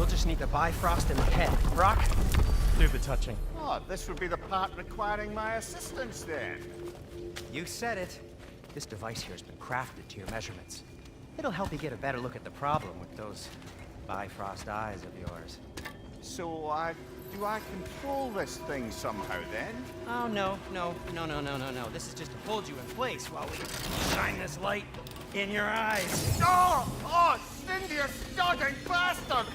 We'll just need the Bifrost in the head. Brock, do the touching. Oh, this would be the part requiring my assistance then. You said it. This device here has been crafted to your measurements. It'll help you get a better look at the problem with those Bifrost eyes of yours. So, do I control this thing somehow then? Oh, no. This is just to hold you in place while we shine this light in your eyes. Oh! Oh, Cindy, you sodden bastard!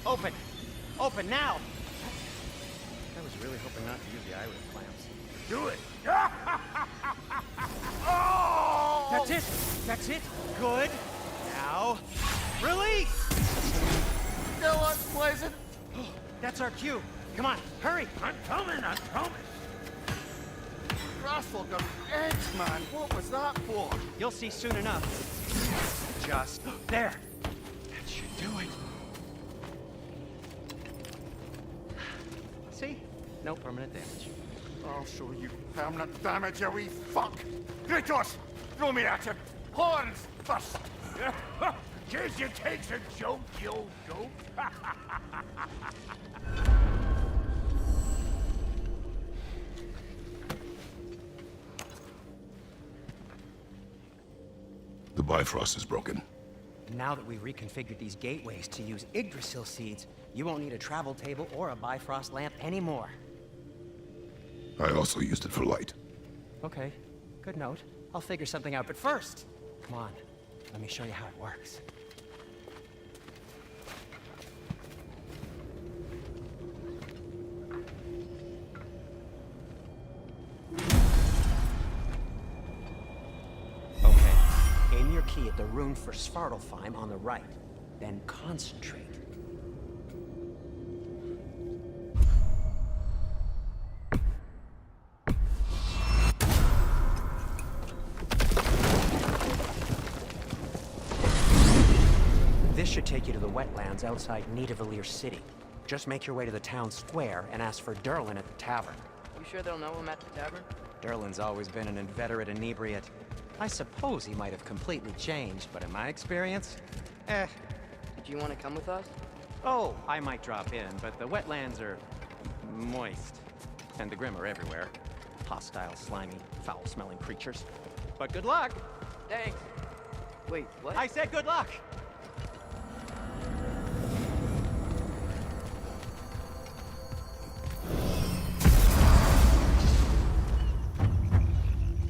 Open! Open now! I was really hoping not to use the iris clamps. Do it! That's it! That's it! Good! Now, release! Still unpleasant. That's our cue. Come on, hurry! I'm coming, I promise. Russell got edge, man. What was that for? You'll see soon enough. Just there. That should do it. See? No permanent damage. I'll show you permanent damage, you wee fuck! Kratos! Throw me at him! Horns first! Case you takes a joke, you old dope! The Bifrost is broken. Now that we've reconfigured these gateways to use Yggdrasil seeds, you won't need a travel table or a Bifrost lamp anymore. I also used it for light. Okay, good note. I'll figure something out, but first, come on, let me show you how it works. Okay, aim your key at the rune for Svartalfheim on the right, then concentrate. This should take you to the wetlands outside Nidavellir City. Just make your way to the town square and ask for Durlin at the tavern. You sure they'll know him at the tavern? Durlin's always been an inveterate inebriate. I suppose he might have completely changed, but in my experience, Did you want to come with us? Oh, I might drop in, but the wetlands are moist. And the Grim are everywhere. Hostile, slimy, foul-smelling creatures. But good luck! Thanks. Wait, what? I said good luck!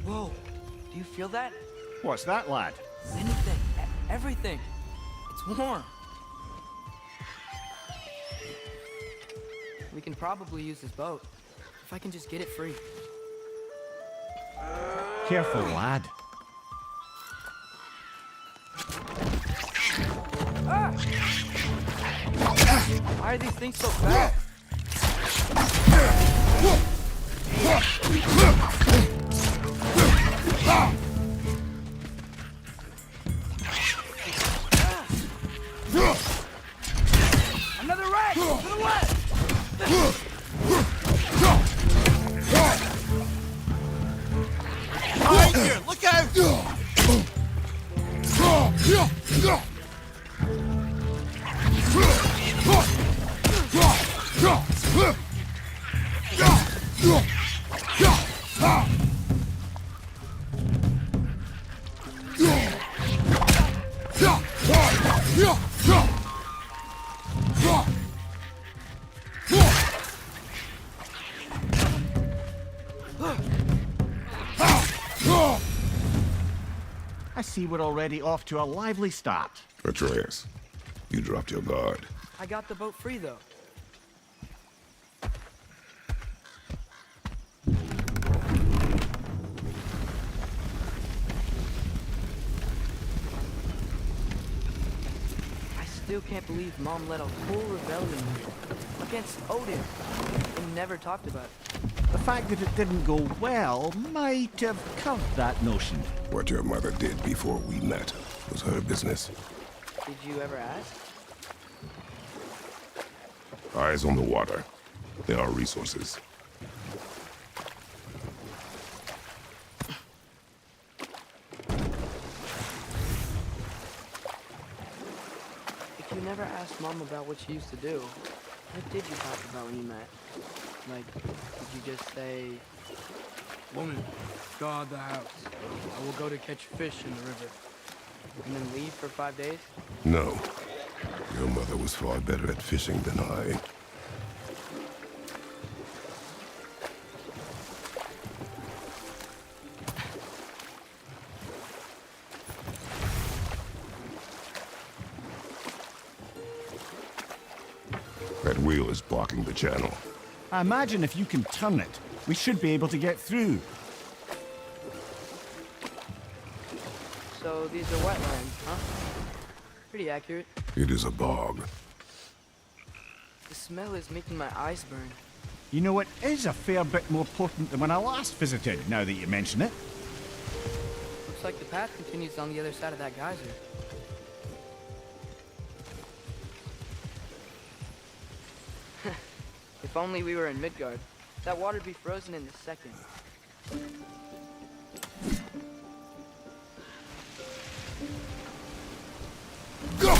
Whoa, do you feel that? What's that, lad? Anything, everything. It's warm. We can probably use this boat, if I can just get it free. Careful, lad. Ah! Why are these things so fast? Another wreck! To the left! Right here, look out! I see we're already off to a lively start. Atreus, you dropped your guard. I got the boat free, though. I still can't believe Mom led a whole rebellion against Odin and never talked about it. The fact that it didn't go well might have covered that notion. What your mother did before we met was her business. Did you ever ask? Eyes on the water. There are resources. never asked Mom about what she used to do. What did you talk about when you met? Like, did you just say, "Woman, guard the house. I will go to catch fish in the river," and then leave for 5 days? No. Your mother was far better at fishing than I. That wheel is blocking the channel. I imagine if you can turn it, we should be able to get through. So these are wetlands, huh? Pretty accurate. It is a bog. The smell is making my eyes burn. You know, it is a fair bit more potent than when I last visited, now that you mention it. Looks like the path continues on the other side of that geyser. If only we were in Midgard. That water'd be frozen in a second. Go!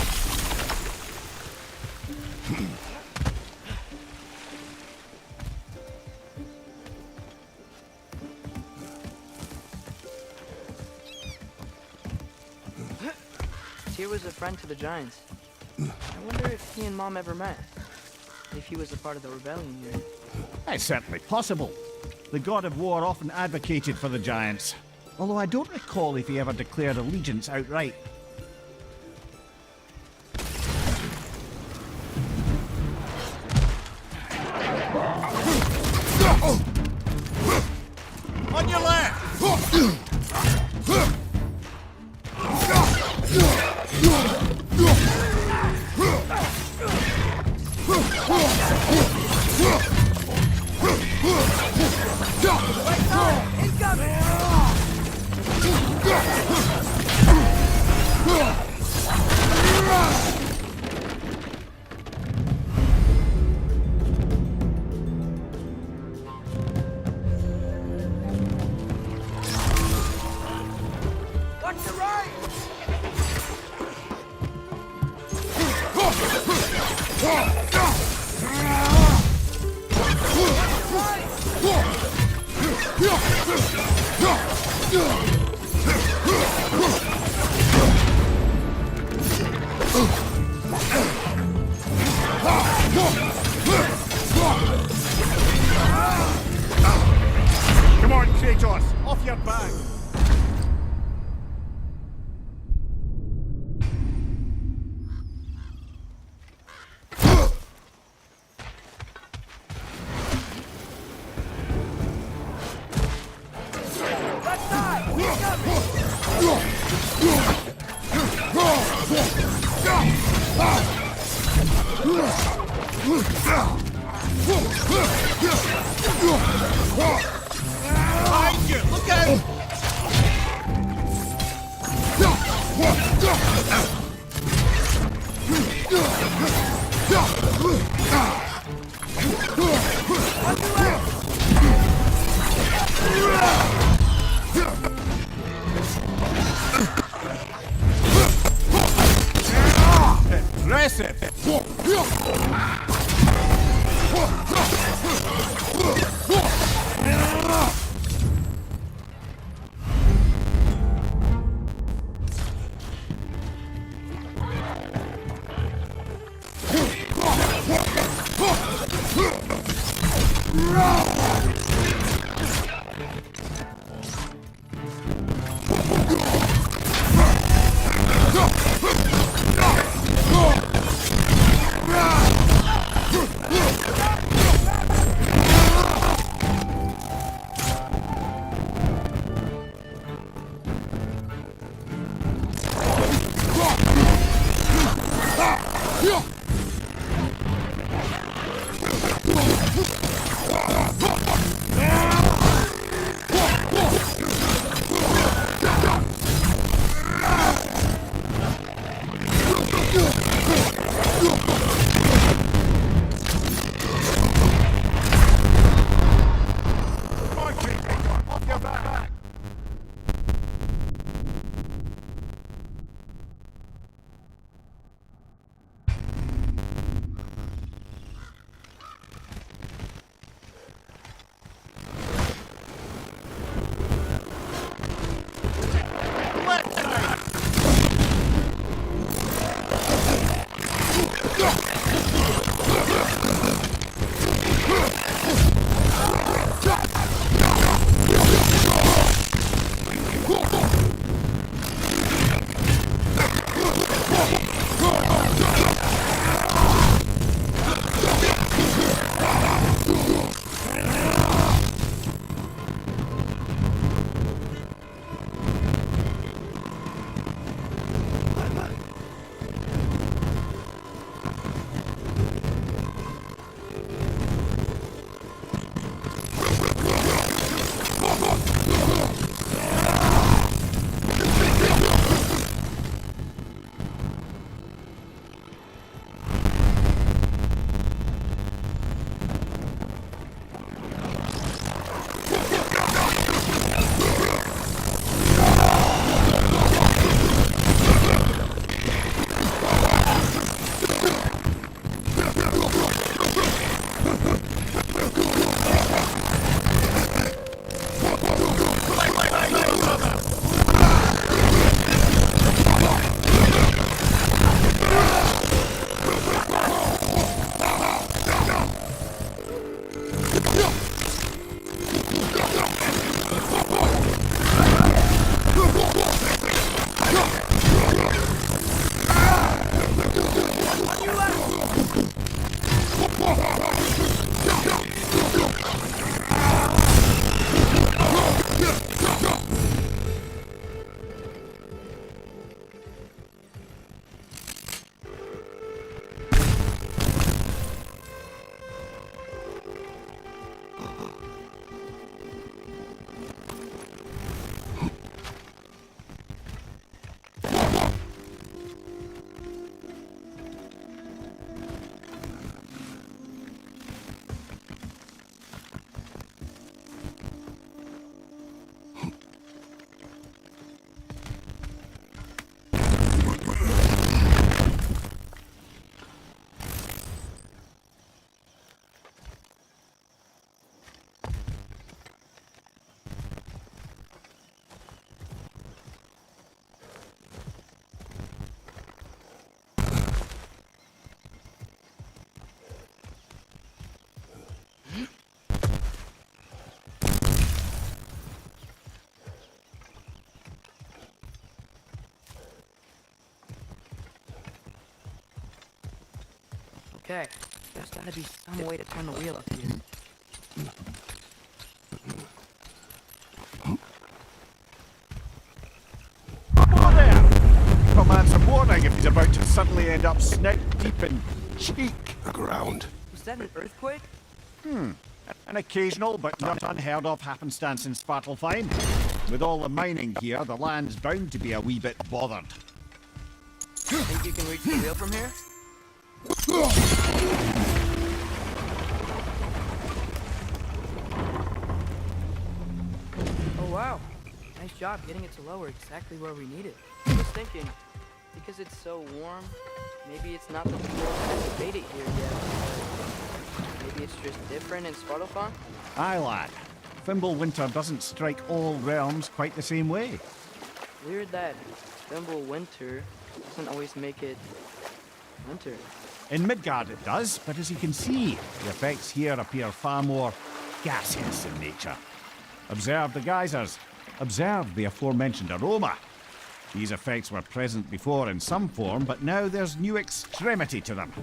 Tyr was a friend to the Giants. I wonder if he and Mom ever met. If he was a part of the rebellion here. It's certainly possible. The god of war often advocated for the Giants. Although I don't recall if he ever declared allegiance outright. On your left! Come on, Kratos! Off your back! Behind you! Look out! Impressive! Okay, there's gotta be some way to turn the wheel up here. Oh there! Give a man some warning if he's about to suddenly end up sneck deep in cheek. The ground. Was that an earthquake? An occasional but not unheard of happenstance in Svartalfheim. With all the mining here, the land's bound to be a wee bit bothered. Think you can reach the wheel from here? Oh wow, nice job getting it to lower exactly where we need it. I was thinking, because it's so warm, maybe it's not that the cold hasn't made it here yet. Maybe it's just different in Svartalfheim? Aye, lad. Fimbulwinter doesn't strike all realms quite the same way. Weird that Fimbulwinter doesn't always make it winter. In Midgard it does, but as you can see, the effects here appear far more gaseous in nature. Observe the geysers. Observe the aforementioned aroma. These effects were present before in some form, but now there's new extremity to them.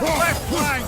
Left flank!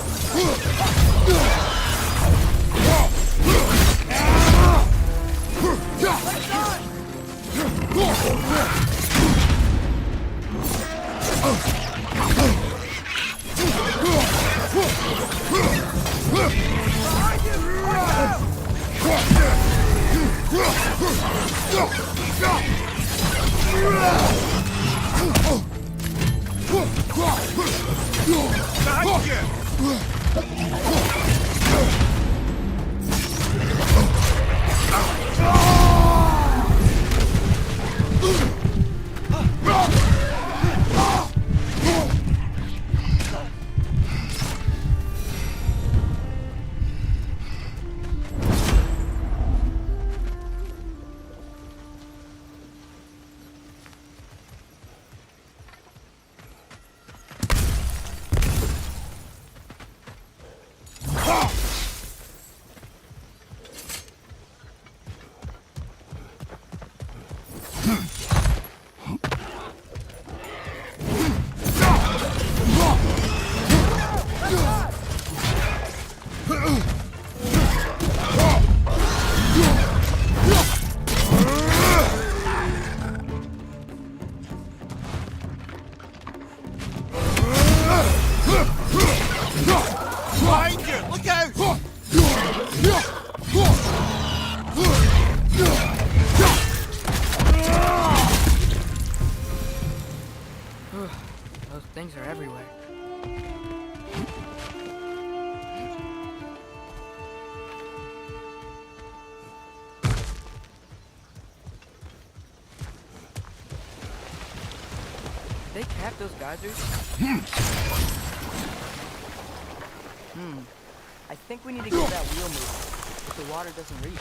Those things are everywhere. Did they cap those geysers? I think we need to get that wheel moving if the water doesn't reach.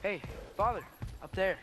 Hey, Father, up there.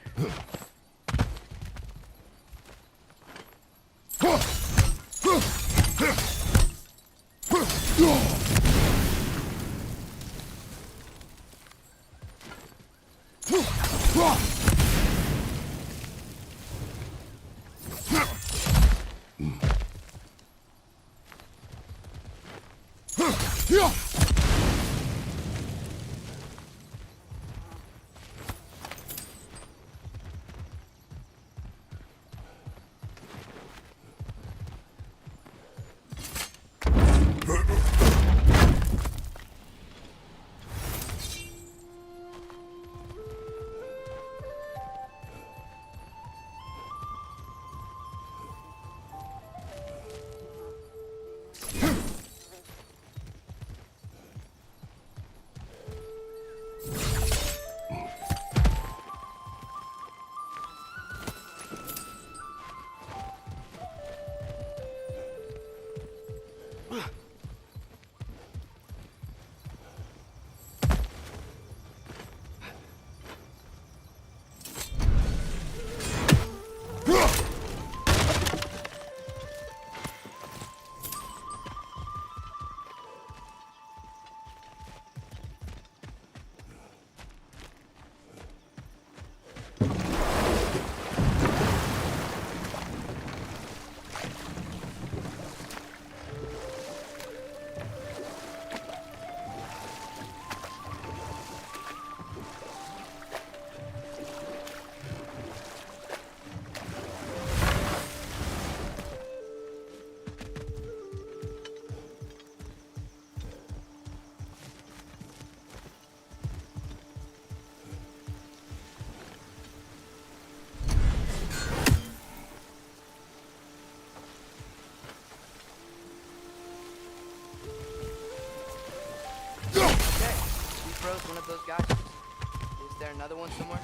Bro's one of those guys. Is there another one somewhere?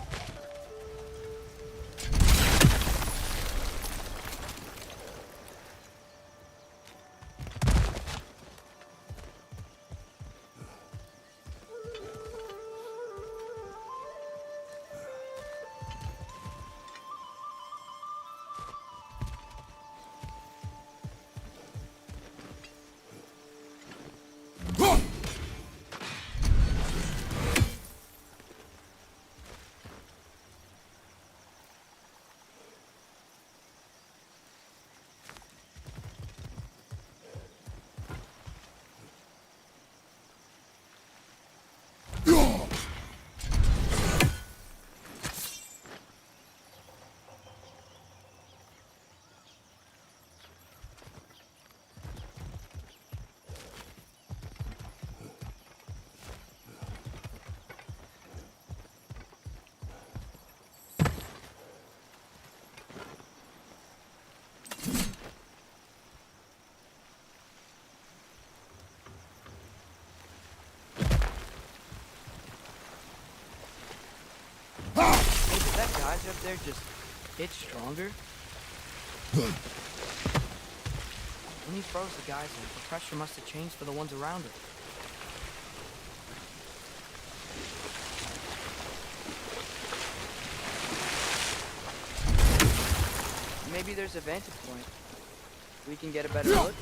That guy's up there just hit stronger. When he froze the guys in, the pressure must have changed for the ones around him. Maybe there's a vantage point. We can get a better look.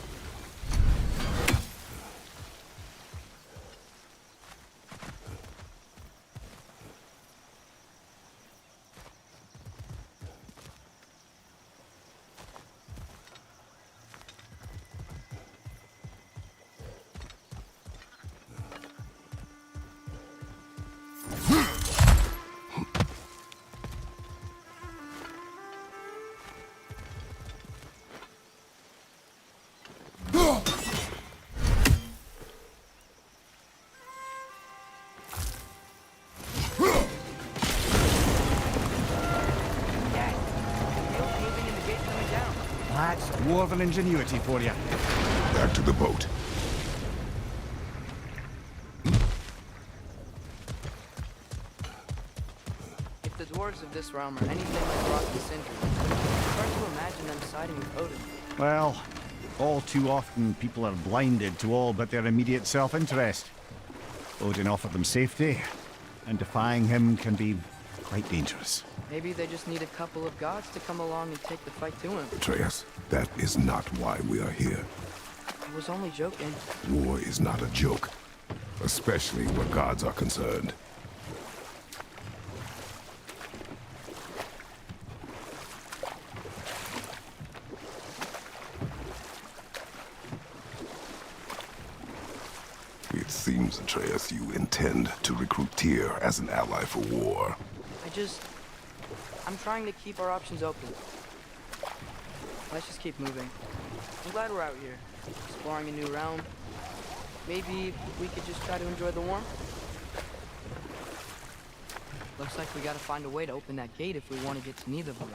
That's dwarven ingenuity for you. Back to the boat. If the dwarves of this realm are anything like Rock and Sindri, it's hard to imagine them siding with Odin. Well, all too often people are blinded to all but their immediate self-interest. Odin offered them safety, and defying him can be quite dangerous. Maybe they just need a couple of gods to come along and take the fight to him. Atreus, that is not why we are here. I was only joking. War is not a joke, especially where gods are concerned. It seems, Atreus, you intend to recruit Tyr as an ally for war. I'm trying to keep our options open. Let's just keep moving. I'm glad we're out here, exploring a new realm. Maybe we could just try to enjoy the warmth. Looks like we gotta find a way to open that gate if we want to get to Nidavellir.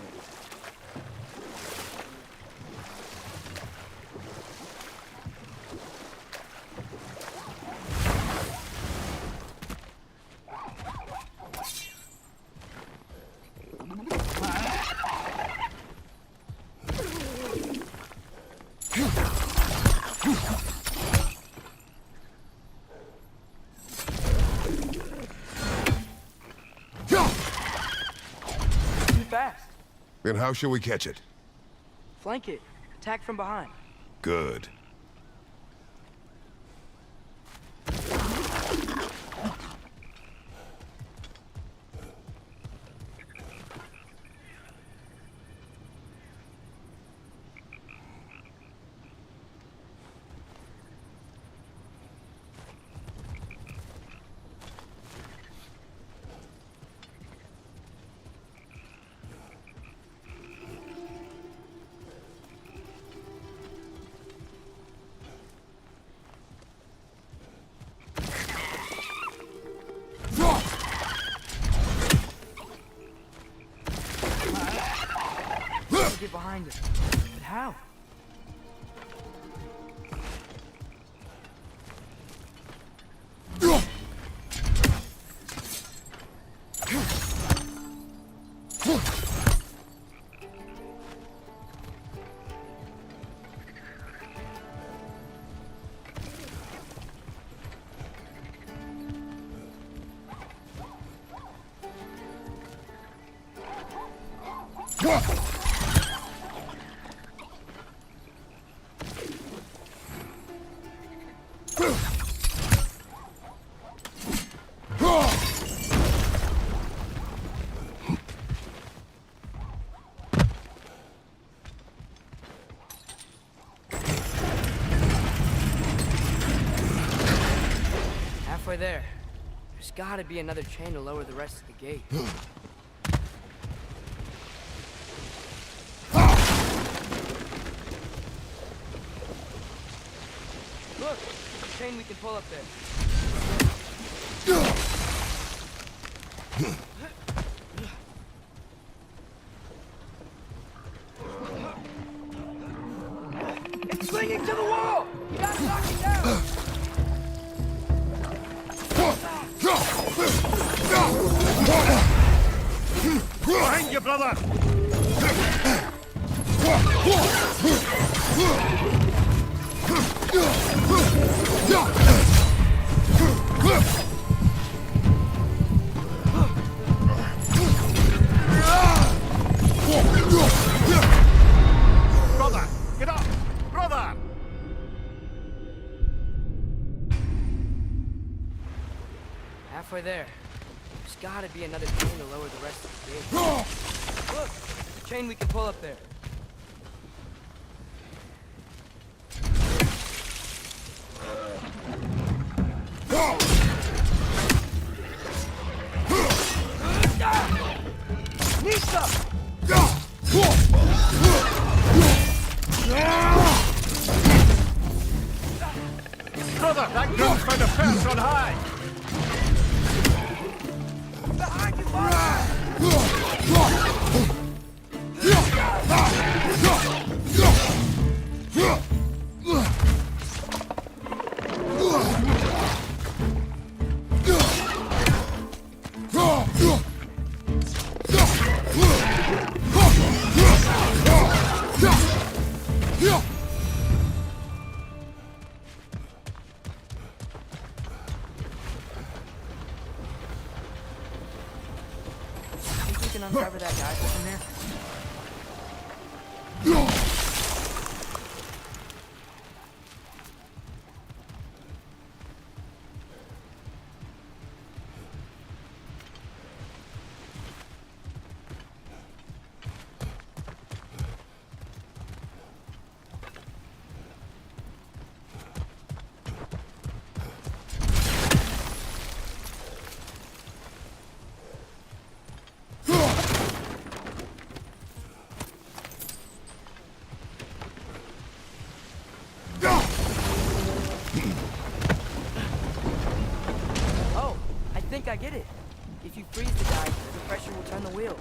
Fast. Then how shall we catch it? Flank it. Attack from behind. Good. Get behind it. But how? Halfway there. There's gotta be another chain to lower the rest of the gate. Look! A chain we can pull up there. It's clinging to the wall! You gotta knock it down! Behind you, brother! Brother! Get up! Brother! Halfway there. There's gotta be another chain to lower the rest of the gate. Look! There's a chain we can pull up there. Nisa! Brother, that gun's found a fence on high! Behind you, brother! uncover that guy from there? Oh, I think I get it. If you freeze the guy, the pressure will turn the wheel.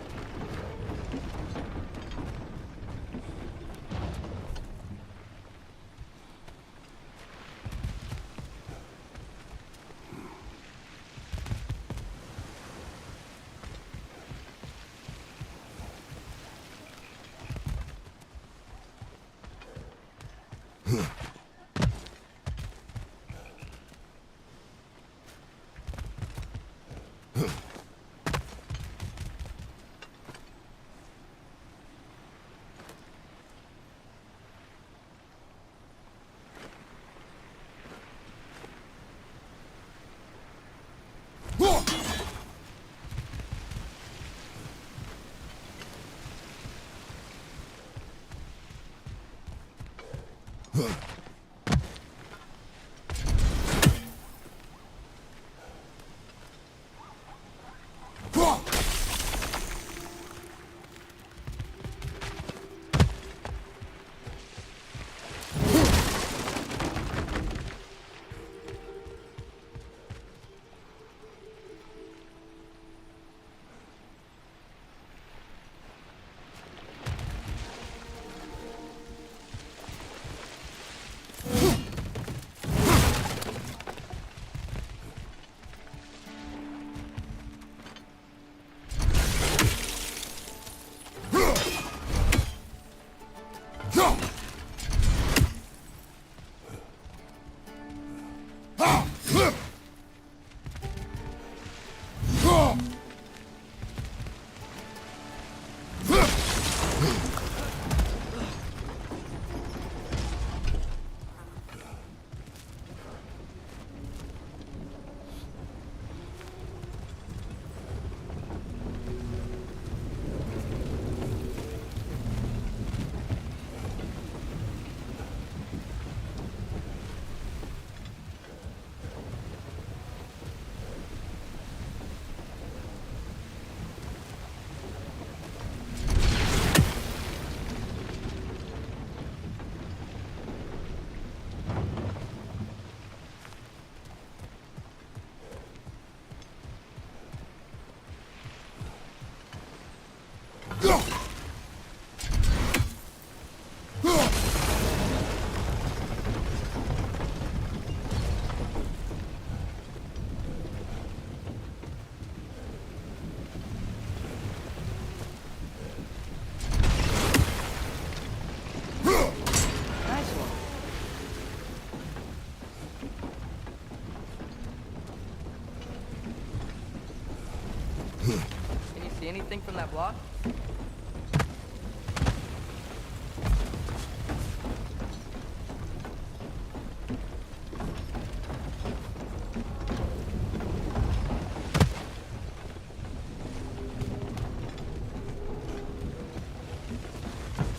Can you see anything from that block?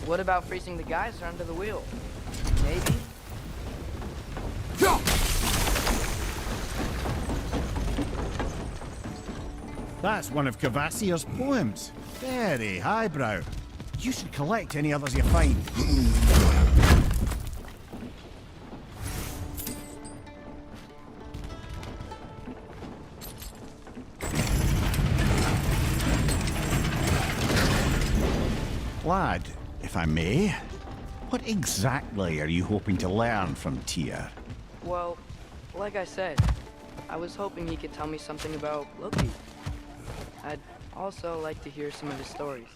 What about freezing the geyser under the wheel? Maybe? That's one of Cavassier's poems. Very highbrow. You should collect any others you find. Lad, if I may, what exactly are you hoping to learn from Tyr? Well, like I said, I was hoping he could tell me something about Loki. I'd also like to hear some of his stories.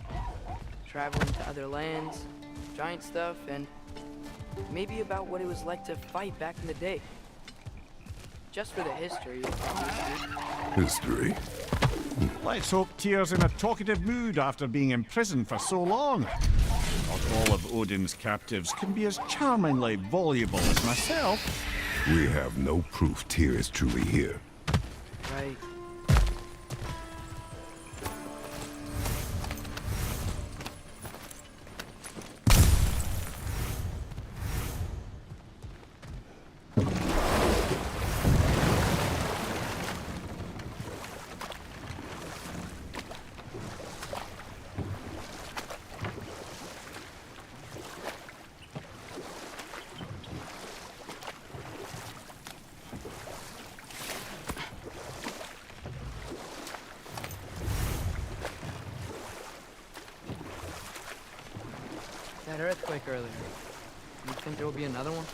Traveling to other lands, giant stuff, and maybe about what it was like to fight back in the day. Just for the history, obviously. History? Let's hope Tyr's in a talkative mood after being imprisoned for so long. Not all of Odin's captives can be as charmingly voluble as myself. We have no proof Tyr is truly here. Right. That earthquake earlier. You think there will be another one?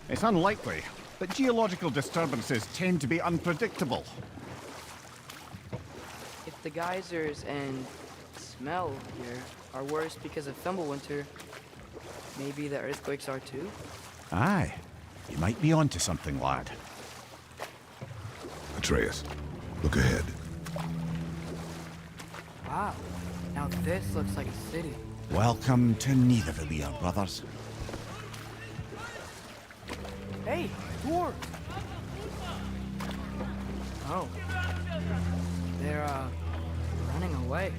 It's unlikely, but geological disturbances tend to be unpredictable. If the geysers and smell here are worse because of Thimblewinter, maybe the earthquakes are too? Aye, you might be onto something, lad. Atreus, look ahead. Wow. Now this looks like a city. Welcome to Nidavellir, brothers. Hey, dwarves! Oh. They're, running away.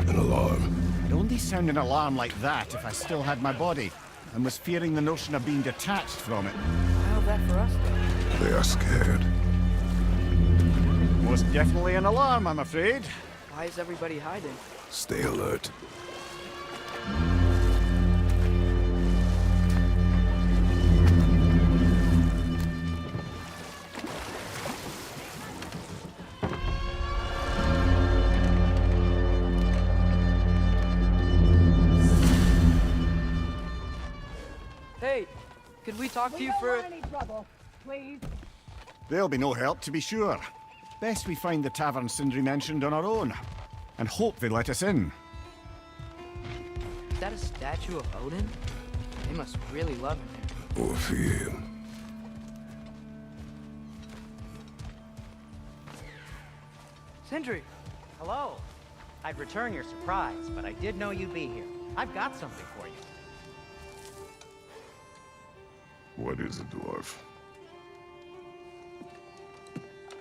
An alarm. I'd only sound an alarm like that if I still had my body, and was fearing the notion of being detached from it. How's that for us, though? They are scared. Most definitely an alarm, I'm afraid. Why is everybody hiding? Stay alert. Hey, could we talk to you for... any trouble, please. There'll be no help, to be sure. Best we find the tavern Sindri mentioned on our own, and hope they let us in. Is that a statue of Odin? They must really love him here. Or fear him. Sindri! Hello. I'd return your surprise, but I did know you'd be here. I've got something for you. What is it, dwarf?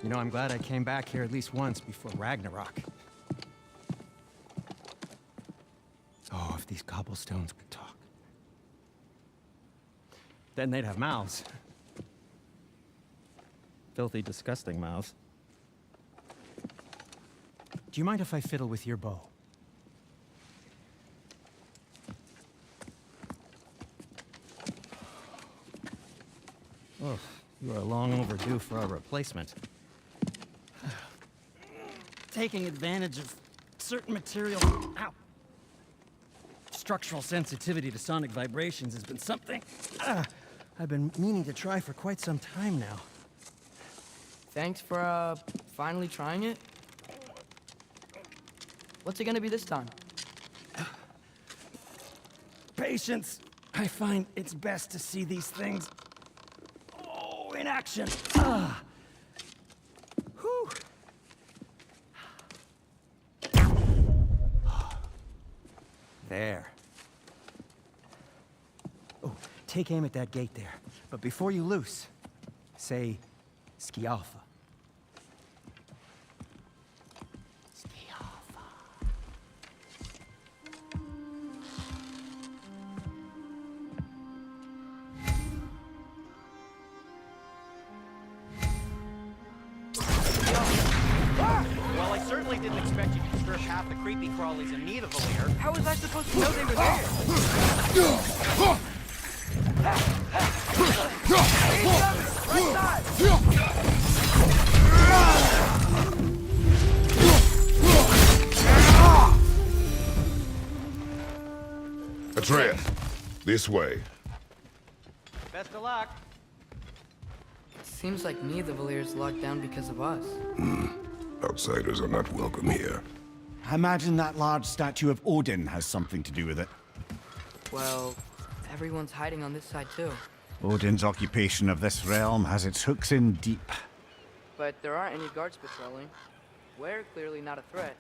You know, I'm glad I came back here at least once before Ragnarok. Oh, if these cobblestones could talk. Then they'd have mouths. Filthy, disgusting mouths. Do you mind if I fiddle with your bow? Oh, you are long overdue for a replacement. Taking advantage of certain material... Ow! Structural sensitivity to sonic vibrations has been something I've been meaning to try for quite some time now. Thanks for, finally trying it. What's it gonna be this time? Patience. I find it's best to see these things... in action. Whew. There. Oh, take aim at that gate there. But before you loose, say, Skialfa. Skialfa. Well, I certainly didn't expect you to strip half the creepy crawlies in Nidavellir. How was I supposed to know they were there? Right side! Atreus, this way. Best of luck. Seems like Nidavellir's locked down because of us. Outsiders are not welcome here. I imagine that large statue of Odin has something to do with it. Well, everyone's hiding on this side too. Odin's occupation of this realm has its hooks in deep. But there aren't any guards patrolling. We're clearly not a threat.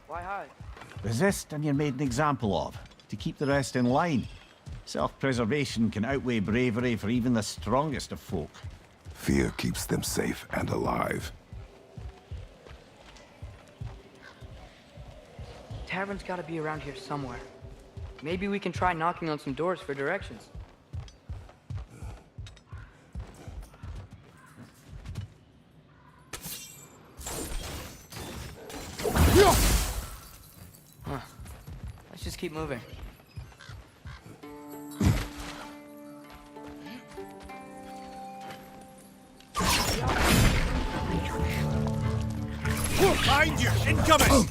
Why hide? Resist and you're made an example of, to keep the rest in line. Self-preservation can outweigh bravery for even the strongest of folk. Fear keeps them safe and alive. Tavern's gotta be around here somewhere. Maybe we can try knocking on some doors for directions. Huh. Let's just keep moving. Behind you! Incoming!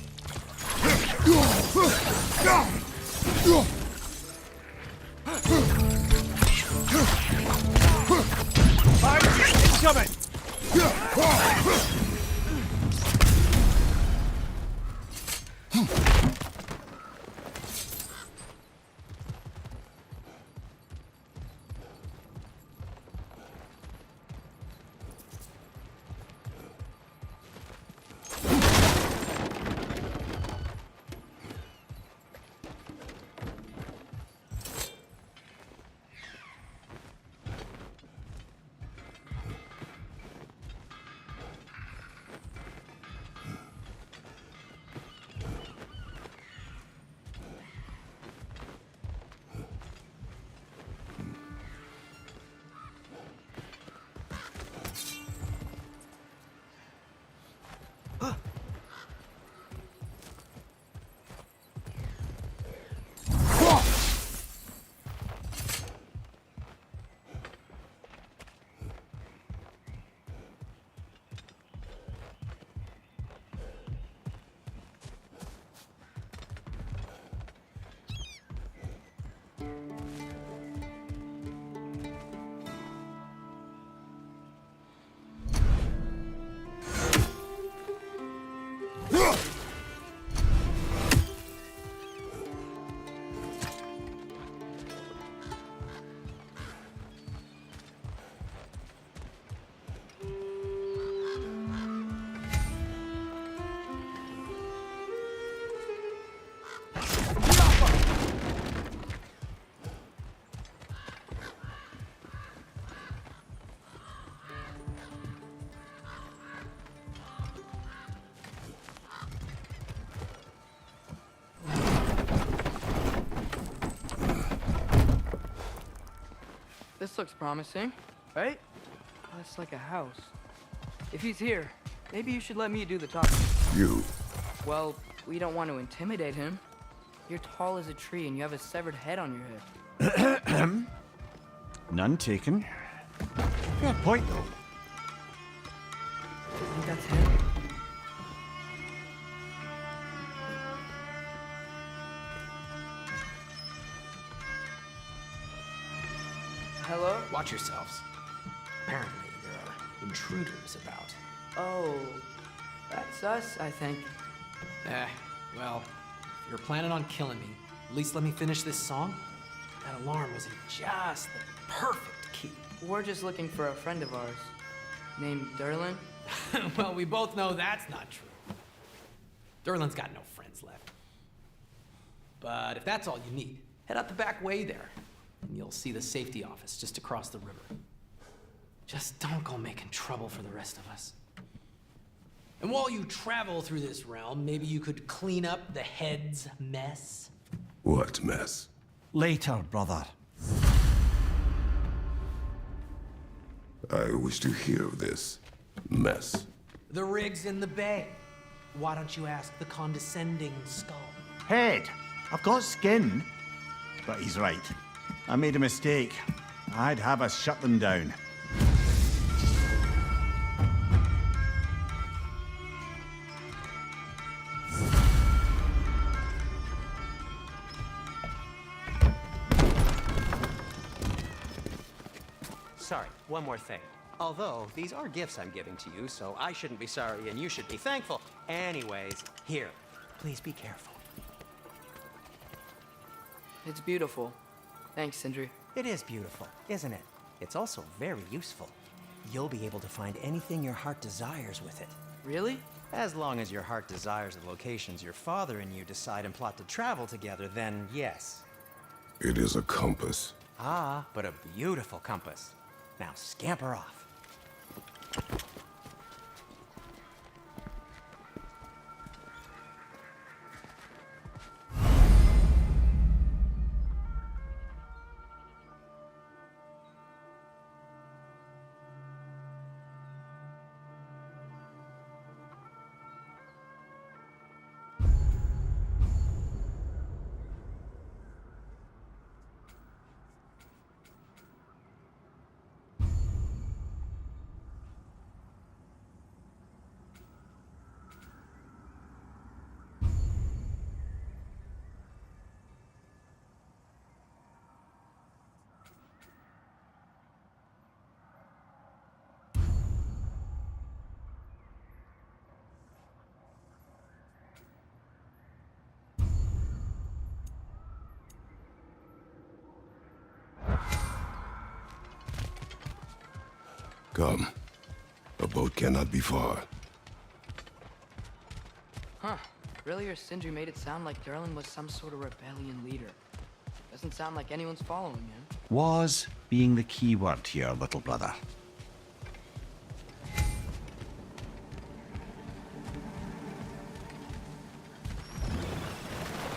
Behind you! Incoming! This looks promising, right? Oh, it's like a house. If he's here, maybe you should let me do the talking. You. Well, we don't want to intimidate him. You're tall as a tree and you have a severed head on your head. None taken. Fair point, though. I think that's him. Hello? Watch yourselves. Apparently, there are intruders about. Oh, that's us, I think. Well, if you're planning on killing me, at least let me finish this song. That alarm was in just the perfect key. We're just looking for a friend of ours named Derlin. Well, we both know that's not true. Derlin's got no friends left. But if that's all you need, head out the back way there, and you'll see the safety office just across the river. Just don't go making trouble for the rest of us. And while you travel through this realm, maybe you could clean up the head's mess? What mess? Later, brother. I wish to hear of this mess. The rig's in the bay. Why don't you ask the condescending skull? Head. I've got skin. But he's right. I made a mistake. I'd have us shut them down. Sorry, one more thing. Although, these are gifts I'm giving to you, so I shouldn't be sorry and you should be thankful. Anyways, here, please be careful. It's beautiful. Thanks, Sindri. It is beautiful, isn't it? It's also very useful. You'll be able to find anything your heart desires with it. Really? As long as your heart desires the locations your father and you decide and plot to travel together, then yes. It is a compass. Ah, but a beautiful compass. Now scamper off. Come. A boat cannot be far. Huh. Earlier, Sindri made it sound like Durlin was some sort of rebellion leader. Doesn't sound like anyone's following him. Was being the key word here, little brother.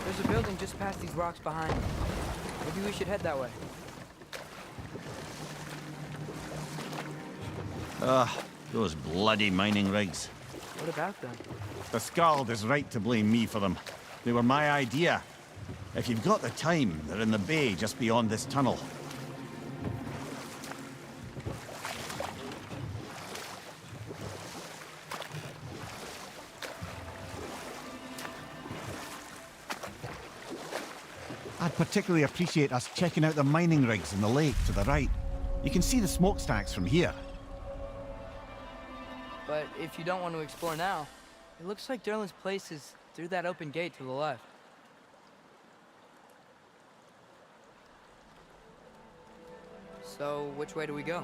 There's a building just past these rocks behind me. Maybe we should head that way. Those bloody mining rigs. What about them? The Skald is right to blame me for them. They were my idea. If you've got the time, they're in the bay just beyond this tunnel. I'd particularly appreciate us checking out the mining rigs in the lake to the right. You can see the smokestacks from here. But if you don't want to explore now, it looks like Durlin's place is through that open gate to the left. So, which way do we go?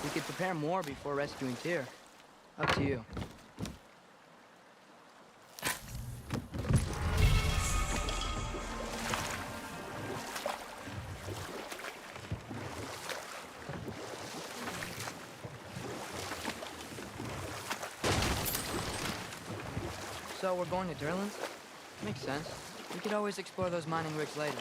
We could prepare more before rescuing Tyr. Up to you. So we're going to Durlin's? Makes sense. We could always explore those mining rigs later.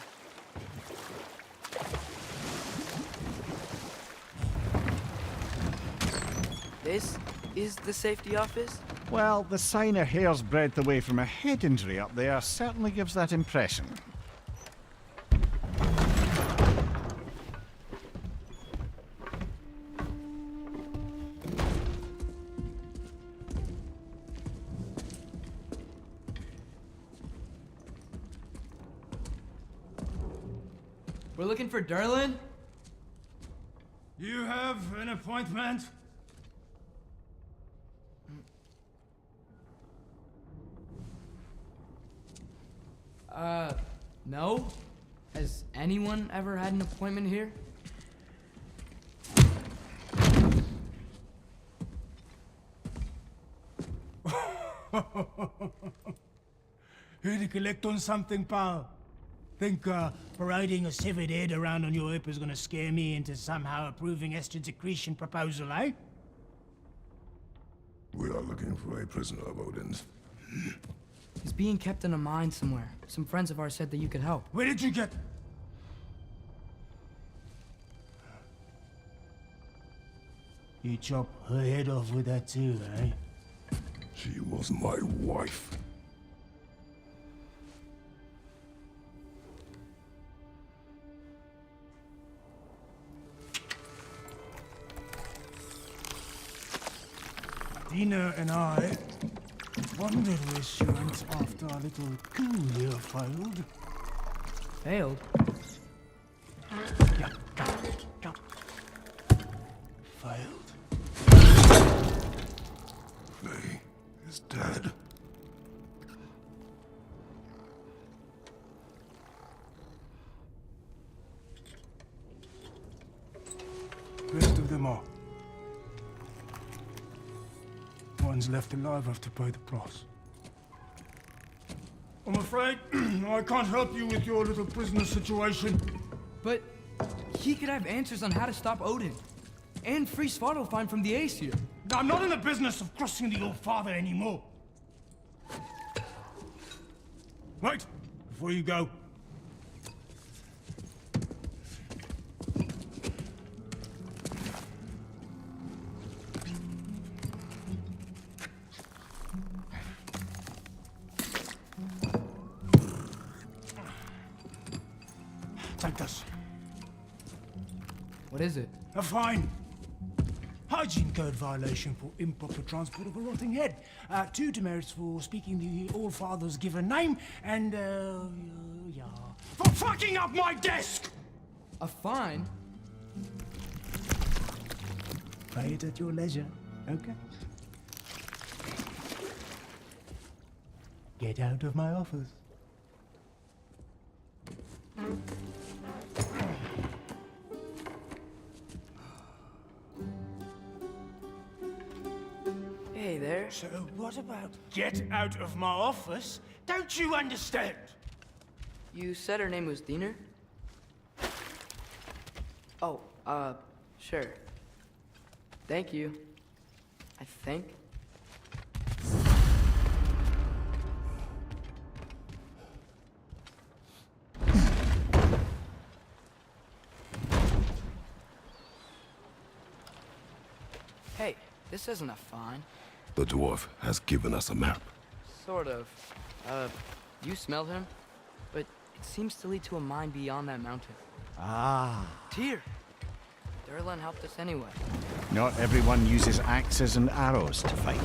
This is the safety office? Well, the sign a hair's breadth away from a head injury up there certainly gives that impression. We're looking for Durlin? You have an appointment? No? Has anyone ever had an appointment here? Here to collect on something, pal? Think, parading a severed head around on your hip is gonna scare me into somehow approving Estrid's accretion proposal, eh? We are looking for a prisoner of Odin's. He's being kept in a mine somewhere. Some friends of ours said that you could help. Where did you get... You chop her head off with that too, eh? She was my wife. Dina and I wondered where she went after our little coup here failed. Failed? Yeah, jump. Failed. Faye is dead. ones left alive have to pay the price. I'm afraid I can't help you with your little prisoner situation. But he could have answers on how to stop Odin. And free Svartalfheim from the Aesir. I'm not in the business of crossing the old father anymore. Wait, before you go. Take this. What is it? A fine. Hygiene code violation for improper transport of a rotting head. 2 demerits for speaking the All-Father's given name, and, yeah. For fucking up my desk! A fine? Pay it at your leisure, okay? Get out of my office. Hey there. So what about get out of my office? Don't you understand? You said her name was Diener? Oh, sure. Thank you. I think. Hey, this isn't a fine. The dwarf has given us a map. Sort of. You smelled him? But it seems to lead to a mine beyond that mountain. Ah. Tyr! Durlan helped us anyway. Not everyone uses axes and arrows to fight.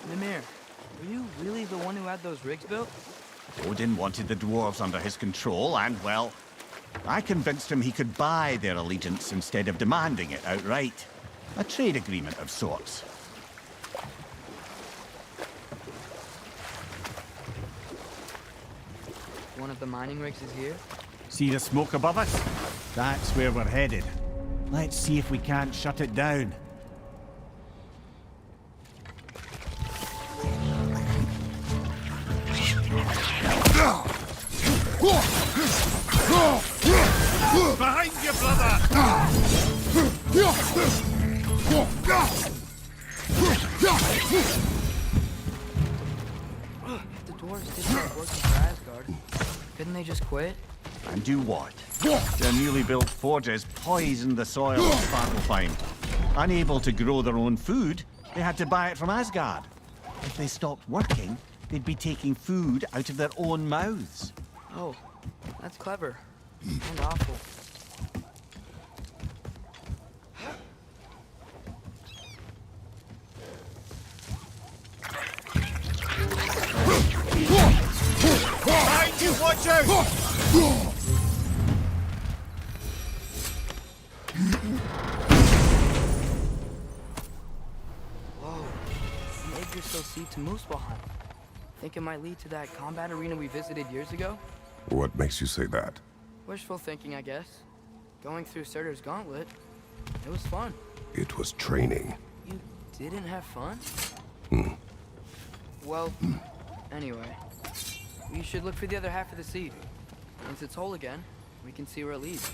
Mimir, were you really the one who had those rigs built? Odin wanted the dwarves under his control, and, well, I convinced him he could buy their allegiance instead of demanding it outright. A trade agreement of sorts. One of the mining rigs is here? See the smoke above us? That's where we're headed. Let's see if we can't shut it down. Behind you, brother! The dwarves did start working for Asgard. Couldn't they just quit? And do what? Their newly built forges poisoned the soil of Svartalfheim. Unable to grow their own food, they had to buy it from Asgard. If they stopped working, they'd be taking food out of their own mouths. Oh, that's clever. And awful. Behind you, watch out! Whoa. The Yggdrasil Sea to Muspelheim. Think it might lead to that combat arena we visited years ago? What makes you say that? Wishful thinking, I guess. Going through Surtur's gauntlet, it was fun. It was training. You didn't have fun? Well, anyway. We should look for the other half of the seed. Once it's whole again, we can see where it leads.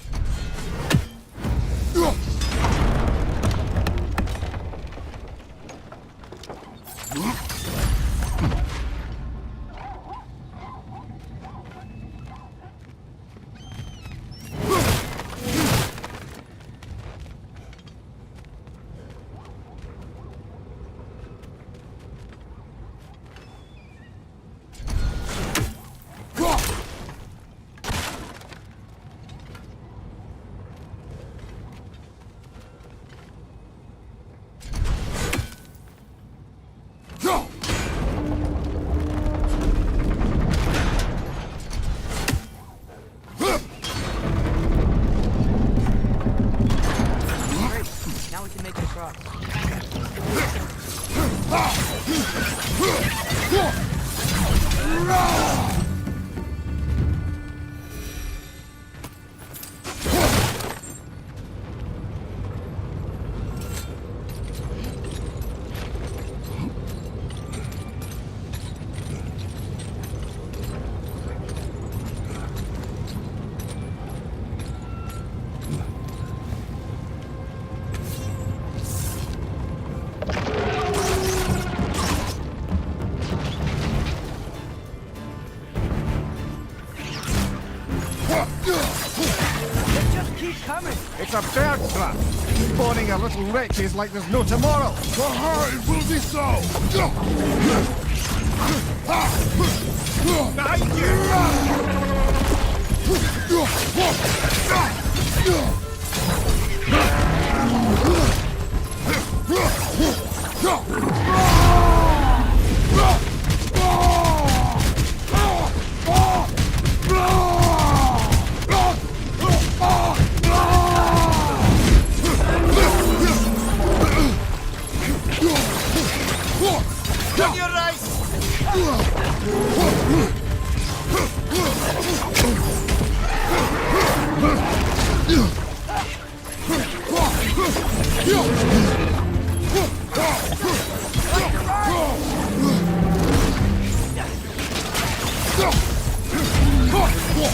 Now we can make it across. It's a bird trap, spawning our little wretches like there's no tomorrow. For her, it will be so!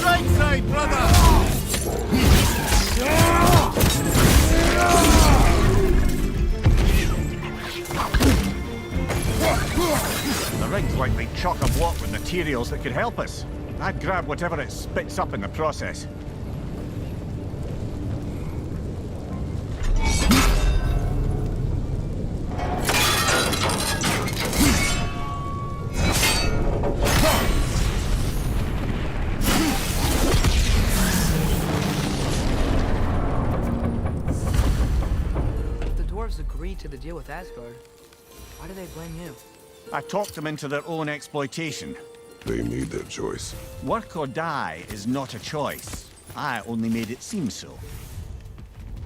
Right side, brother! The rig's likely chock-a-block with materials that could help us. I'd grab whatever it spits up in the process. If the dwarves agreed to the deal with Asgard, why do they blame you? I talked them into their own exploitation. They made their choice. Work or die is not a choice. I only made it seem so.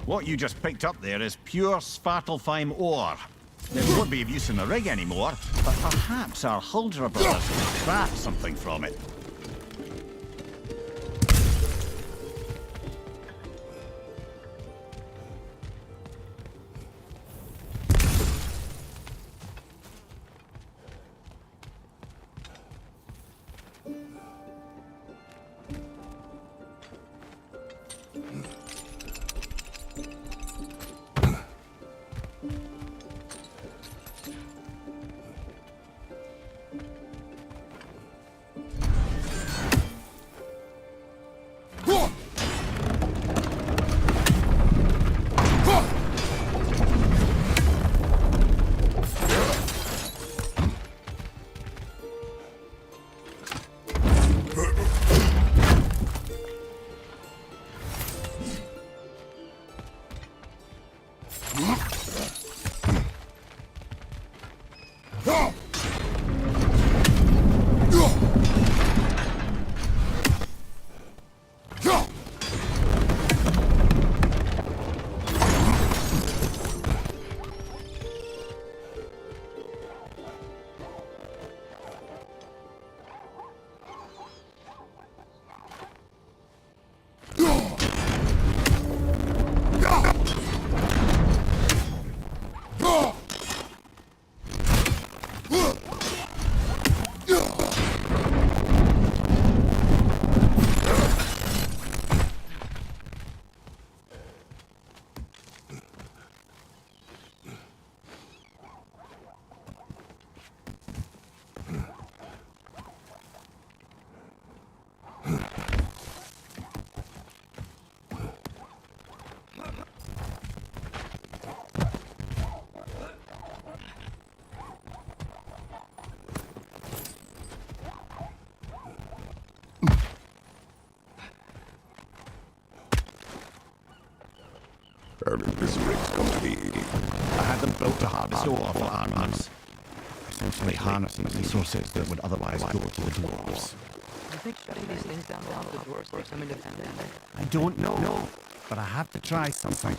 What you just picked up there is pure Svartalfheim ore. It won't be of use in the rig anymore, but perhaps our Huldra brothers can craft something from it. This rig's complete. I had them built to harvest ore for armors, essentially harnessing resources that would otherwise go to the dwarves. You think shutting these things down allows the dwarves to come independent? I don't know, but I have to try something.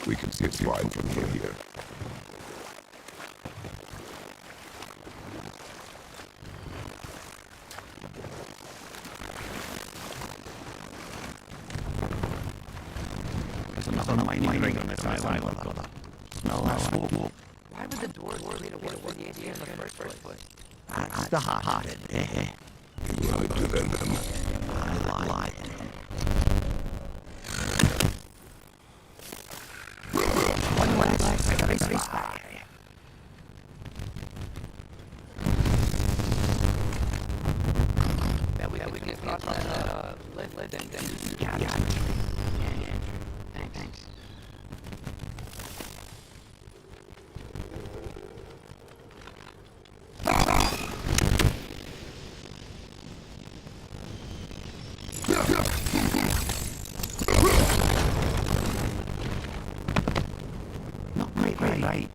We can see it's fine from here. There's another mining rig on this island. Smell that smoke. Why would the dwarves create a war the idea in the first place? That's the hard-hearted, eh? You lied to them. I lied. One last spy. That we can cross that lift and Yeah. Thanks. Not right.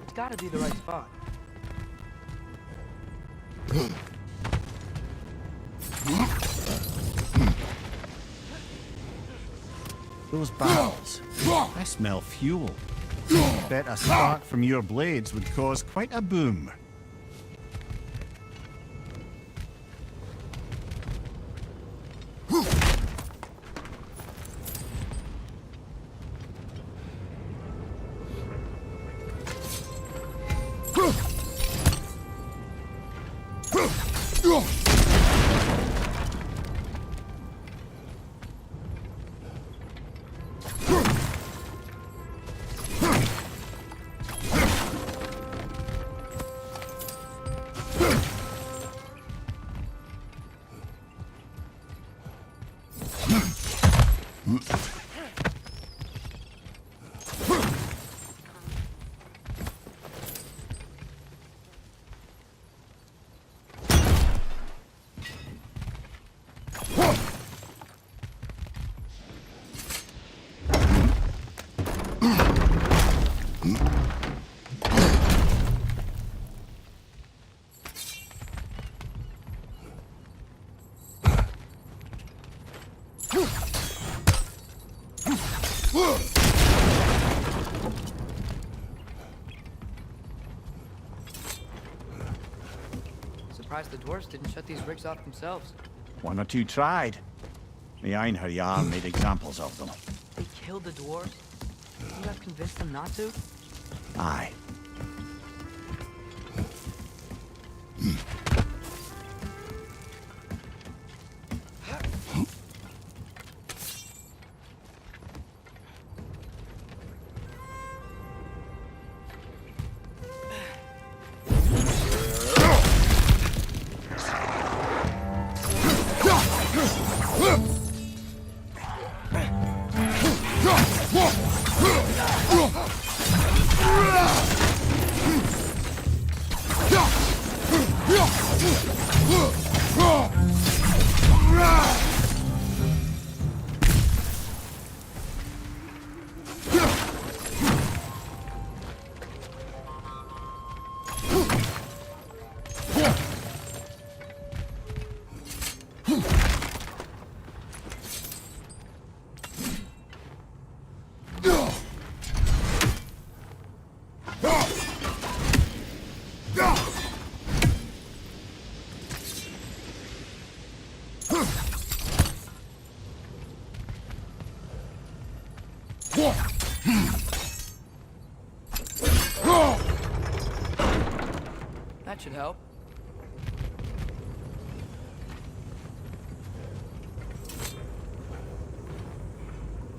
It's gotta be the right spot. Those barrels. I smell fuel. Bet a spark from your blades would cause quite a boom. surprised the dwarves didn't shut these rigs off themselves. One or two tried. The Einherjar made examples of them. They killed the dwarves? You have convinced them not to? Aye. That should help.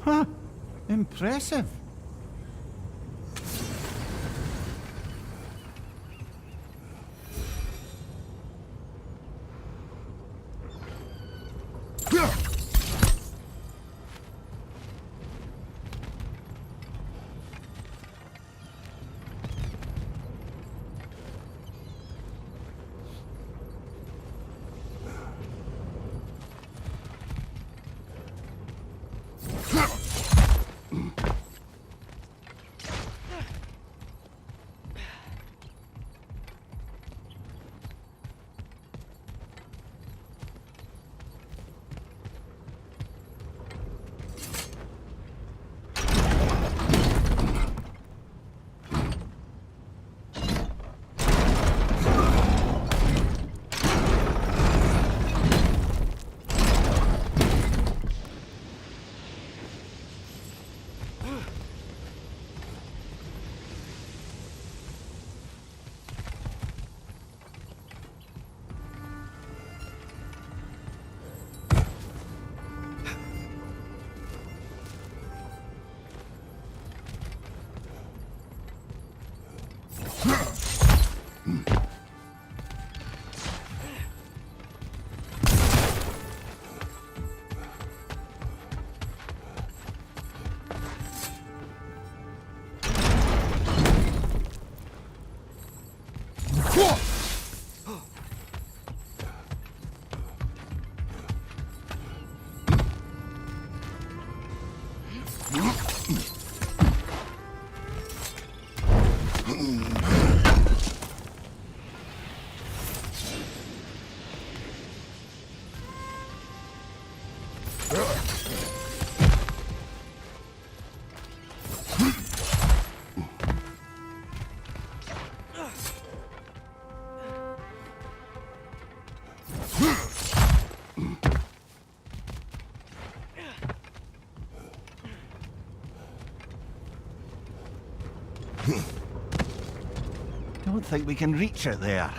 Huh. Impressive. Don't think we can reach it there.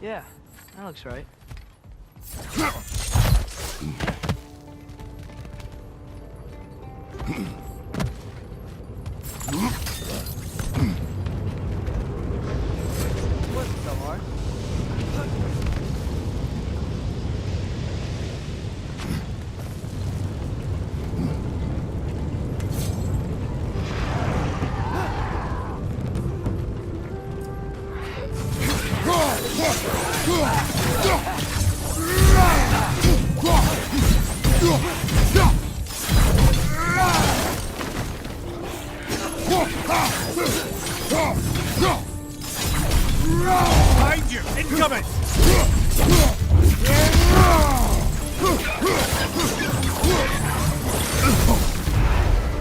Yeah, that looks right. Wasn't so hard. Behind you! Incoming!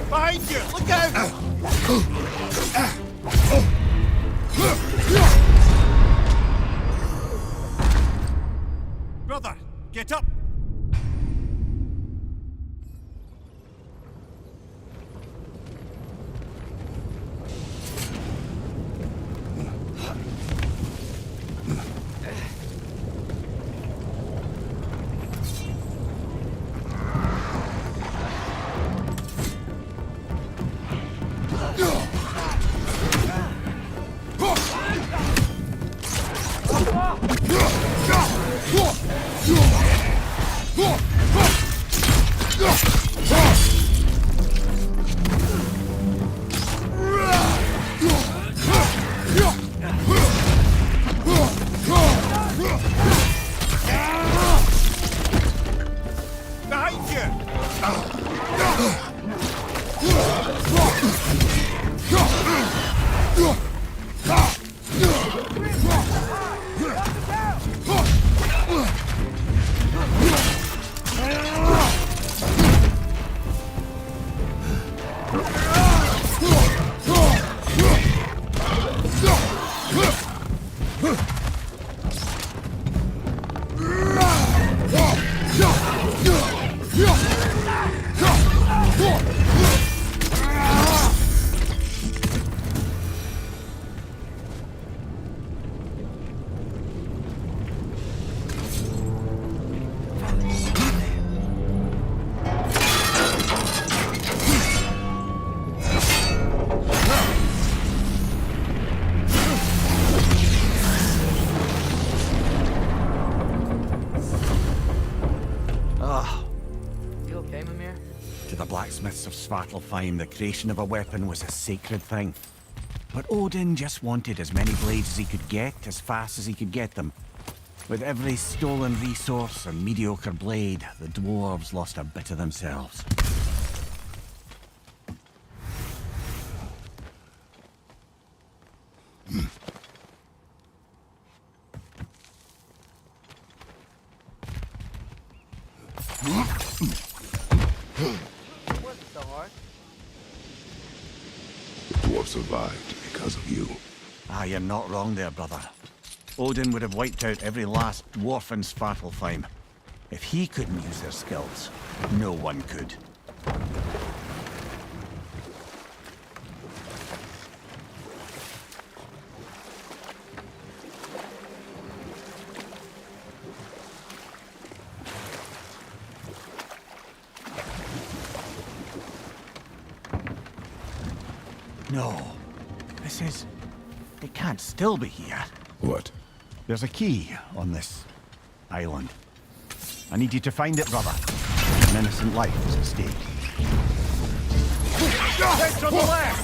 Behind you! Look out! Brother, get up! Behind you! You okay, Mimir? To the blacksmiths of Svartalfheim, the creation of a weapon was a sacred thing. But Odin just wanted as many blades as he could get, as fast as he could get them. With every stolen resource and mediocre blade, the dwarves lost a bit of themselves. Wasn't so hard. The dwarf survived because of you. Ah, you're not wrong there, brother. Odin would have wiped out every last dwarf in Svartalfheim. If he couldn't use their skills, no one could. No. This is... It can't still be here. What? There's a key on this island. I need you to find it, brother. An innocent life is at stake. Head on the left!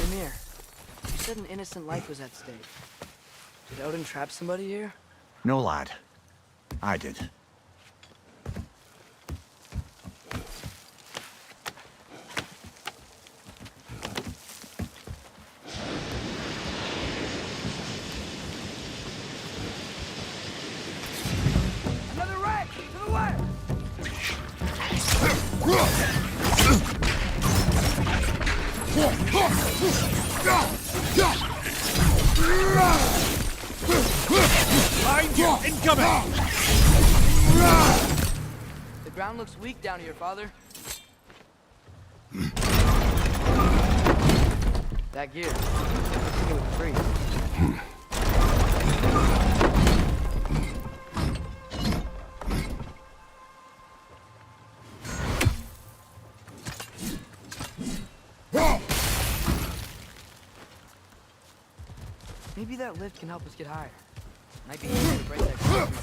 Mimir, you said an innocent life was at stake. Did Odin trap somebody here? No, lad. I did. Behind you! Incoming! The ground looks weak down here, Father. That gear. I think it would freeze. Maybe that lift can help us get higher. Might be easier to break that ground.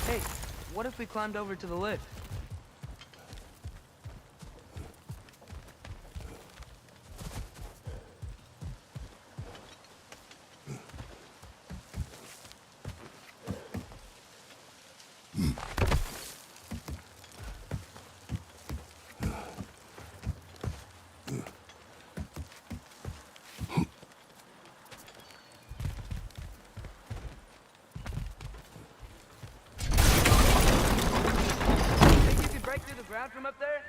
Hey, what if we climbed over to the lift? Think you could break through the ground from up there?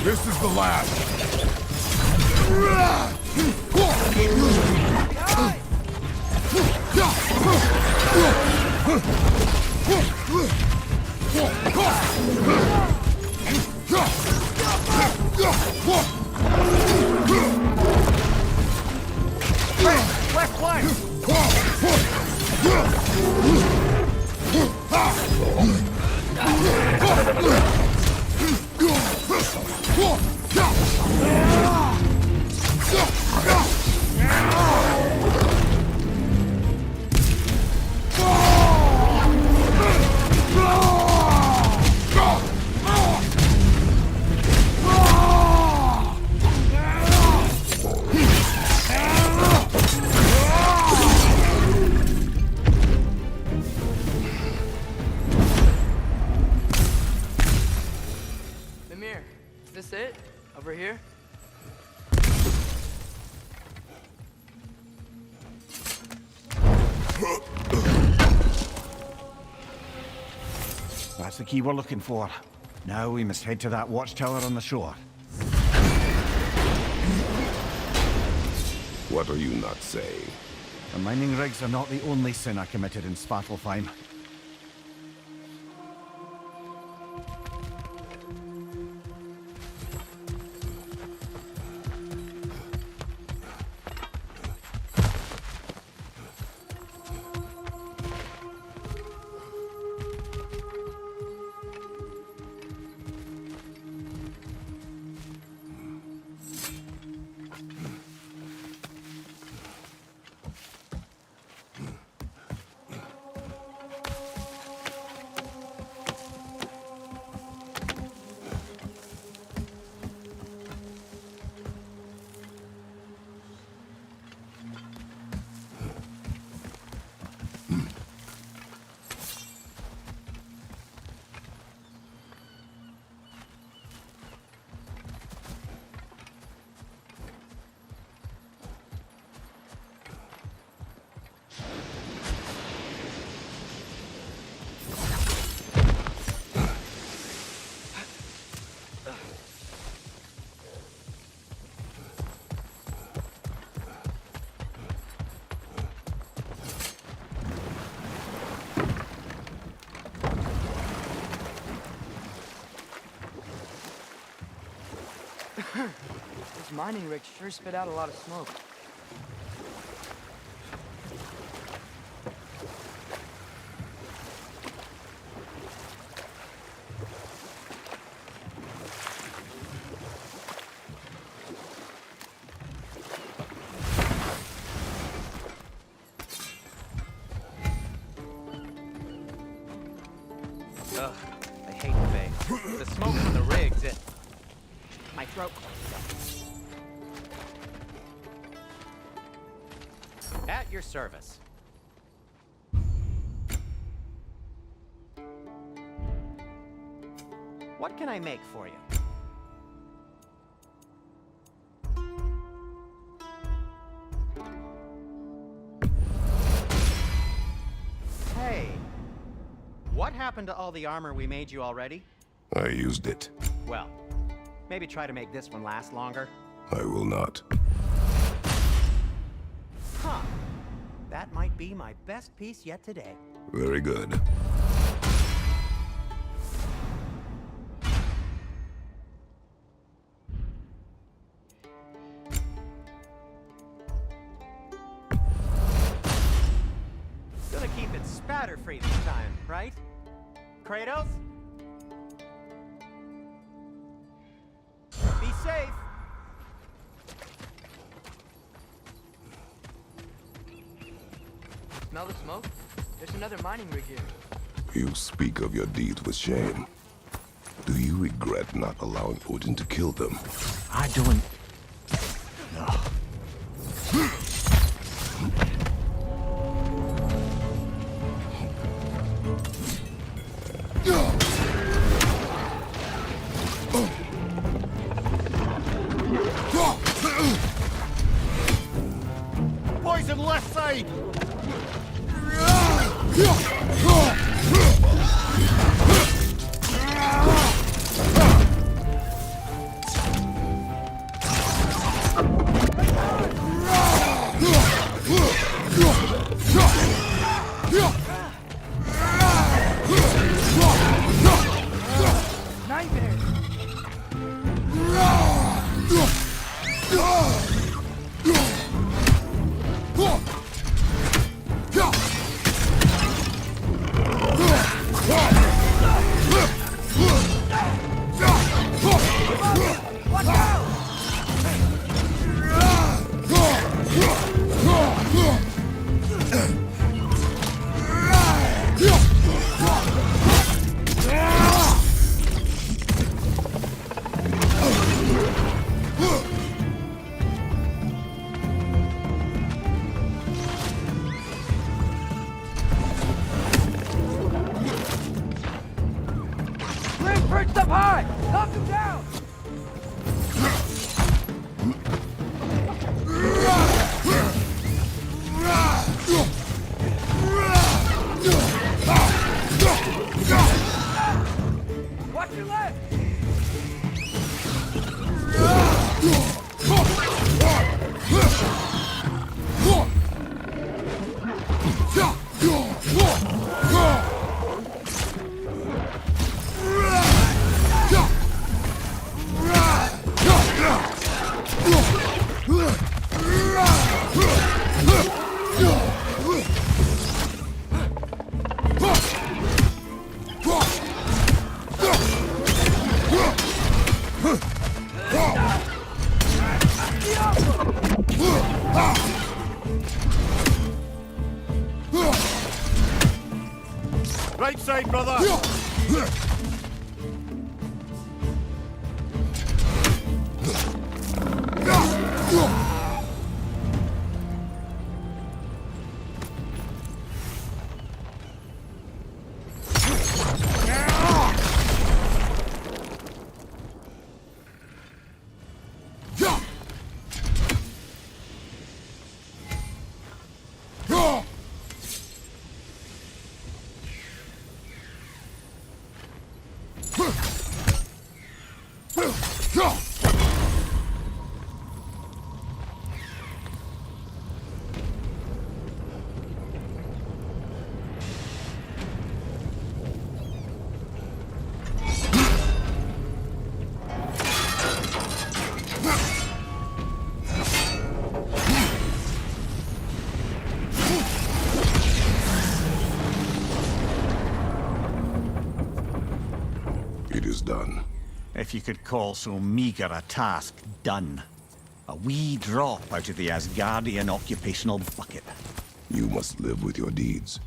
This is the last. Mimir, is this it? Over here? That's the key we're looking for. Now we must head to that watchtower on the shore. What are you not saying? The mining rigs are not the only sin I committed in Svartalfheim. This mining rig sure spit out a lot of smoke. Ugh, I hate the bay. The smoke from the rigs, my throat closed up. At your service. What can I make for you? Hey, what happened to all the armor we made you already? I used it. Well, maybe try to make this one last longer. I will not. Huh. That might be my best piece yet today. Very good. Gonna keep it spatter-free this time, right? Kratos? Be safe! Smell the smoke? There's another mining rig here. You speak of your deeds with shame. Do you regret not allowing Odin to kill them? I don't... No. Poison left side! Nightmare! Flame perched up high! Knock him down! Watch your left! Right side, brother! is done. If you could call so meager a task done. A wee drop out of the Asgardian occupational bucket. You must live with your deeds,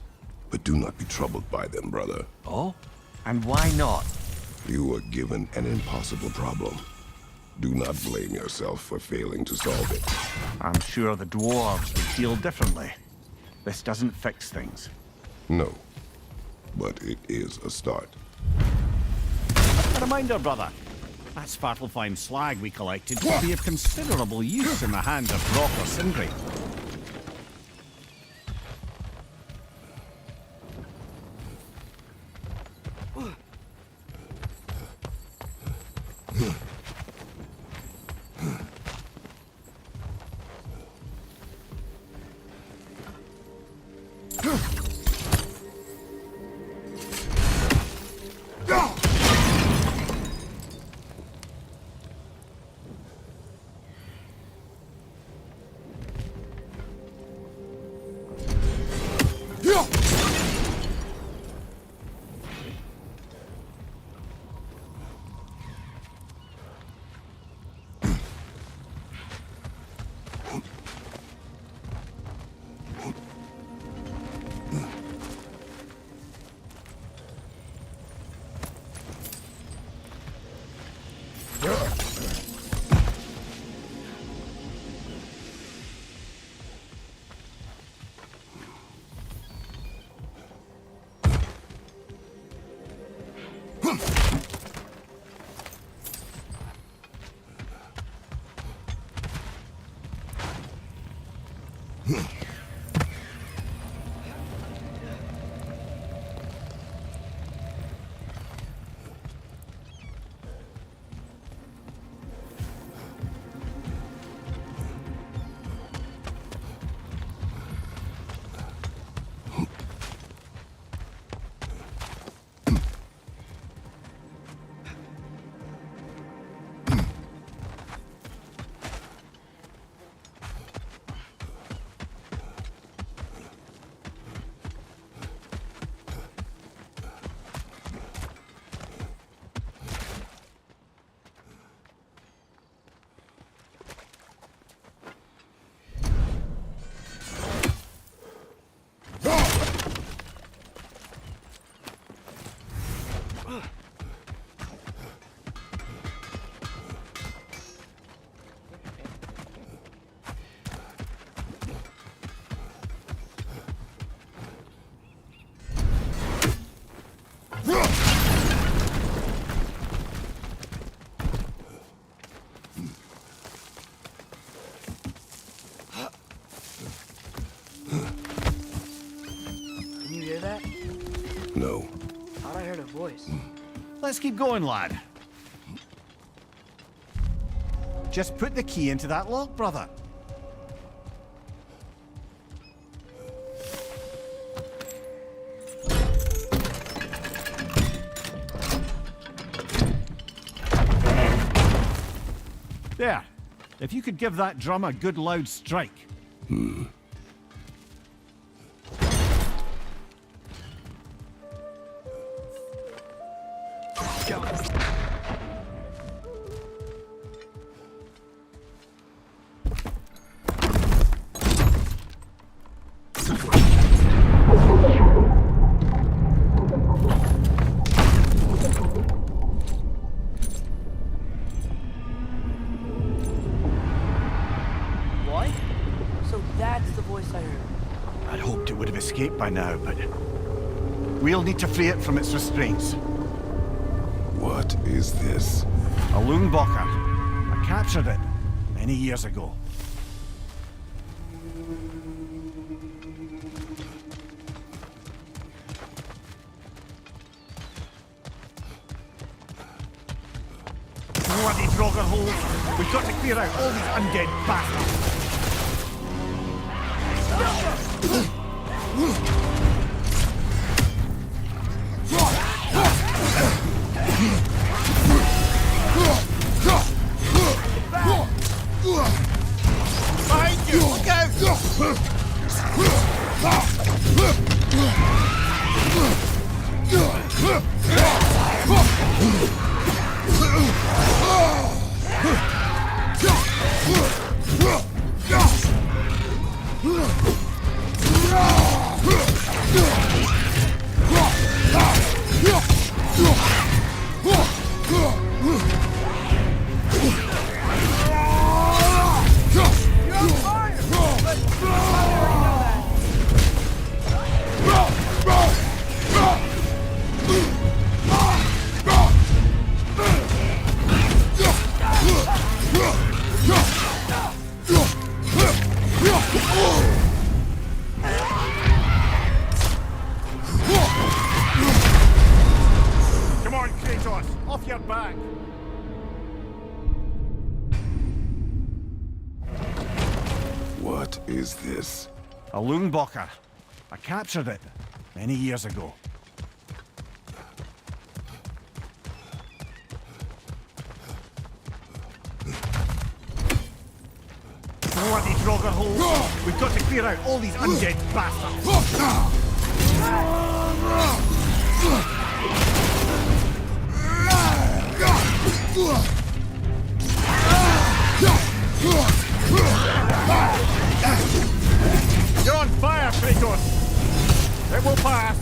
but do not be troubled by them, brother. Oh? And why not? You were given an impossible problem. Do not blame yourself for failing to solve it. I'm sure the dwarves would feel differently. This doesn't fix things. No, but it is a start. A reminder, brother. That Svartalfheim slag we collected could be of considerable use in the hands of Brock or Sindri. No. Thought I heard a voice. Let's keep going, lad. Just put the key into that lock, brother. There. If you could give that drum a good loud strike. What? So that's the voice I heard. I'd hoped it would have escaped by now, but we'll need to free it from its restraints. What is this? A Lungbocker. I captured it many years ago. Bloody Draugr holes! We've got to clear out all these undead bastards! Behind you! Look out! Kratos! Off your back! What is this? A Lungbocker. I captured it many years ago. Bloody Draugr hole! We've got to clear out all these undead bastards! You're on fire, Kratos! It will pass!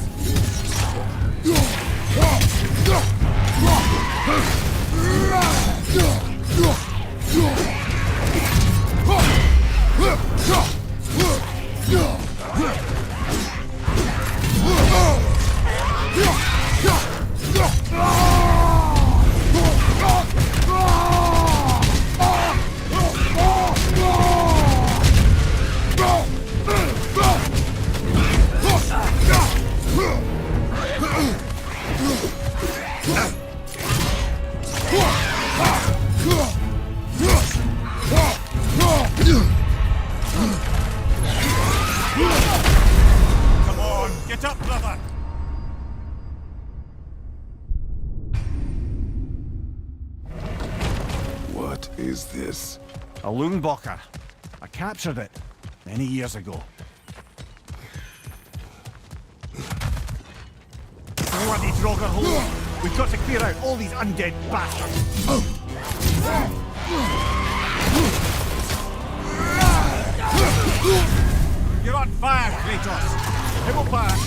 Come on, get up, brother! What is this? A Lungbocker. I captured it many years ago. Bloody Draugr hole! We've got to clear out all these undead bastards! You're on fire, Kratos! It will pass!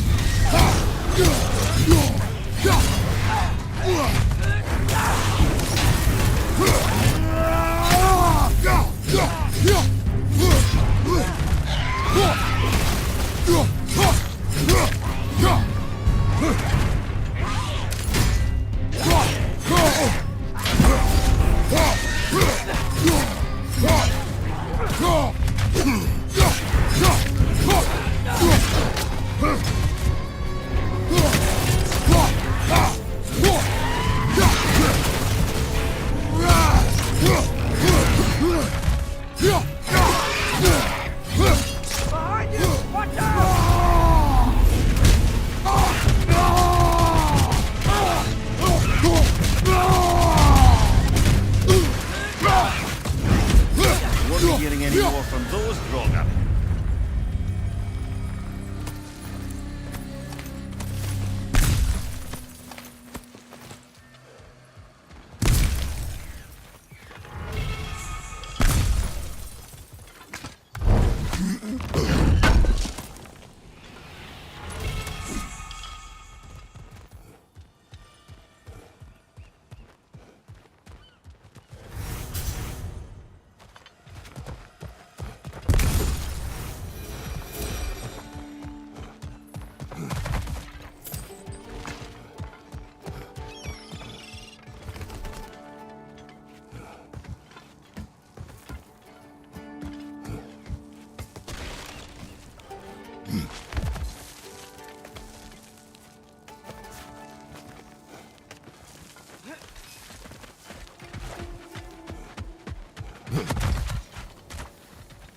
Won't be hearing any more from those Draugr.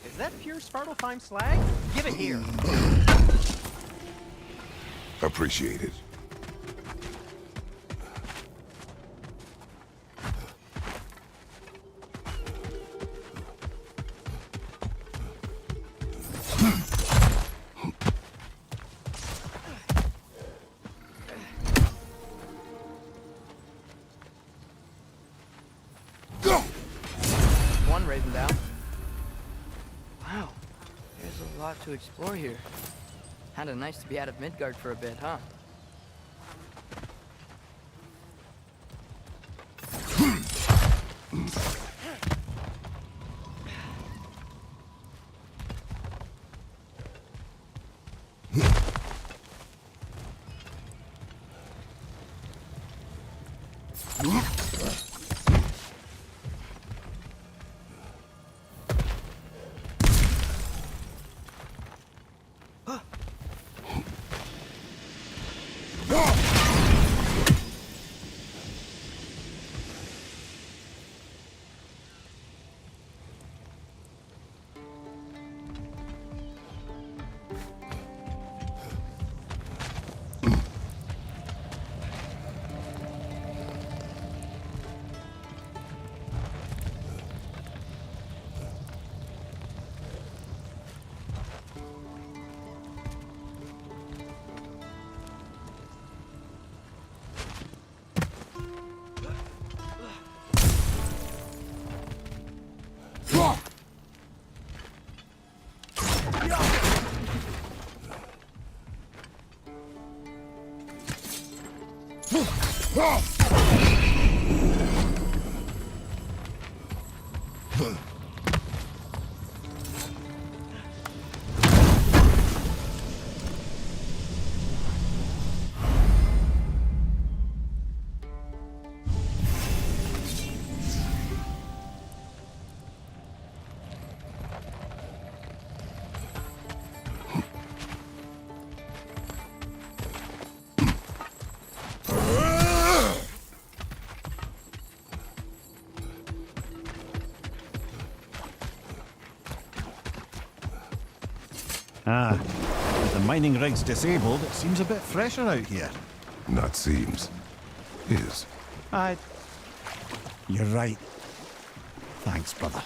Is that pure Svartalfheim slag? Give it here. Appreciate it. One raising down. Wow, there's a lot to explore here. Kinda nice to be out of Midgard for a bit, huh? Ah, with the mining rigs disabled, it seems a bit fresher out here. Not seems. Is. You're right. Thanks, brother.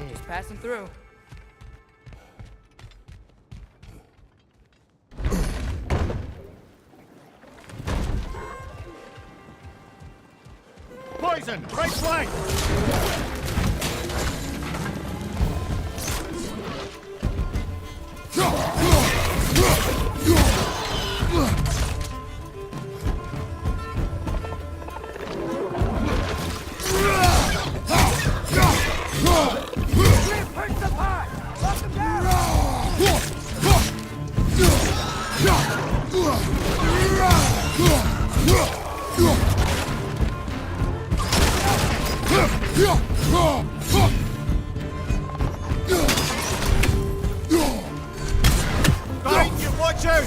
Just passing through. Poison! Right flank! Behind you, watch out!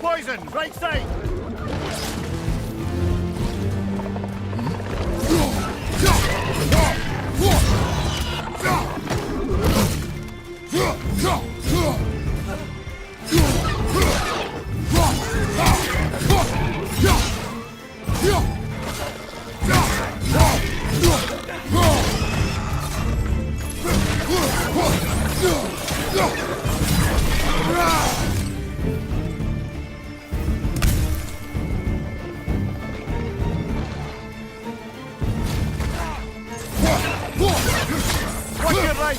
Poison, right side! Watch your right!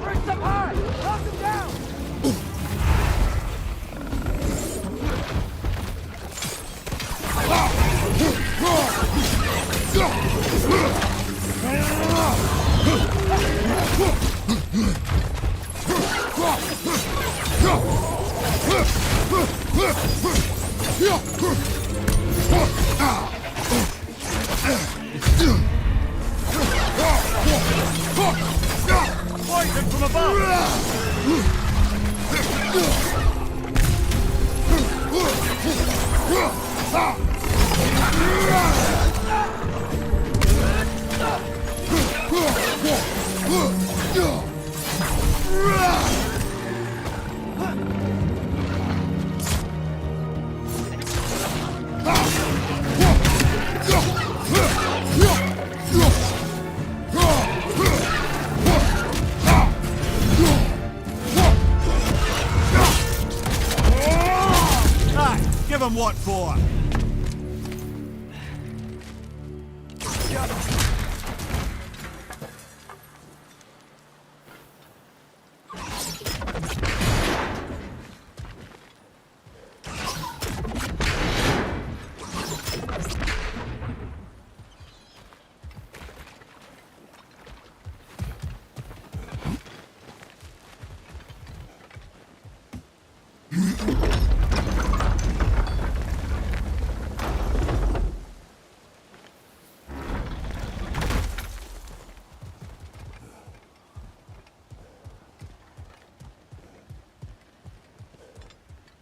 Bring up high! Knock him down! Yeah! what for?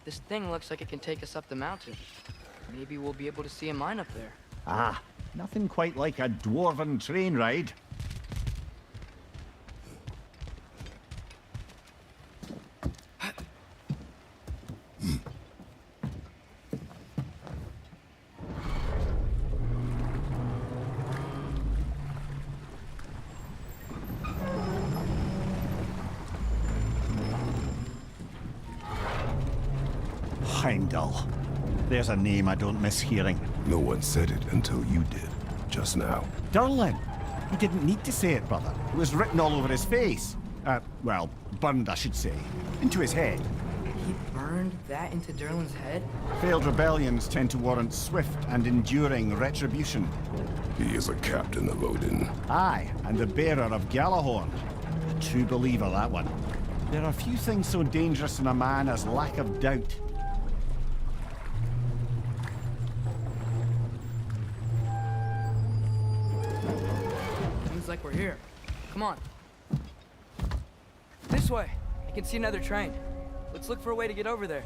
This thing looks like it can take us up the mountain. Maybe we'll be able to see a mine up there. Ah, nothing quite like a dwarven train ride. Heimdall. There's a name I don't miss hearing. No one said it until you did, just now. Durlin. He didn't need to say it, brother. It was written all over his face. Well, burned, I should say. Into his head. He burned that into Derlin's head? Failed rebellions tend to warrant swift and enduring retribution. He is a captain of Odin. Aye, and the bearer of Galahorn. A true believer, that one. There are few things so dangerous in a man as lack of doubt. Seems like we're here. Come on. This way. I can see another train. Let's look for a way to get over there.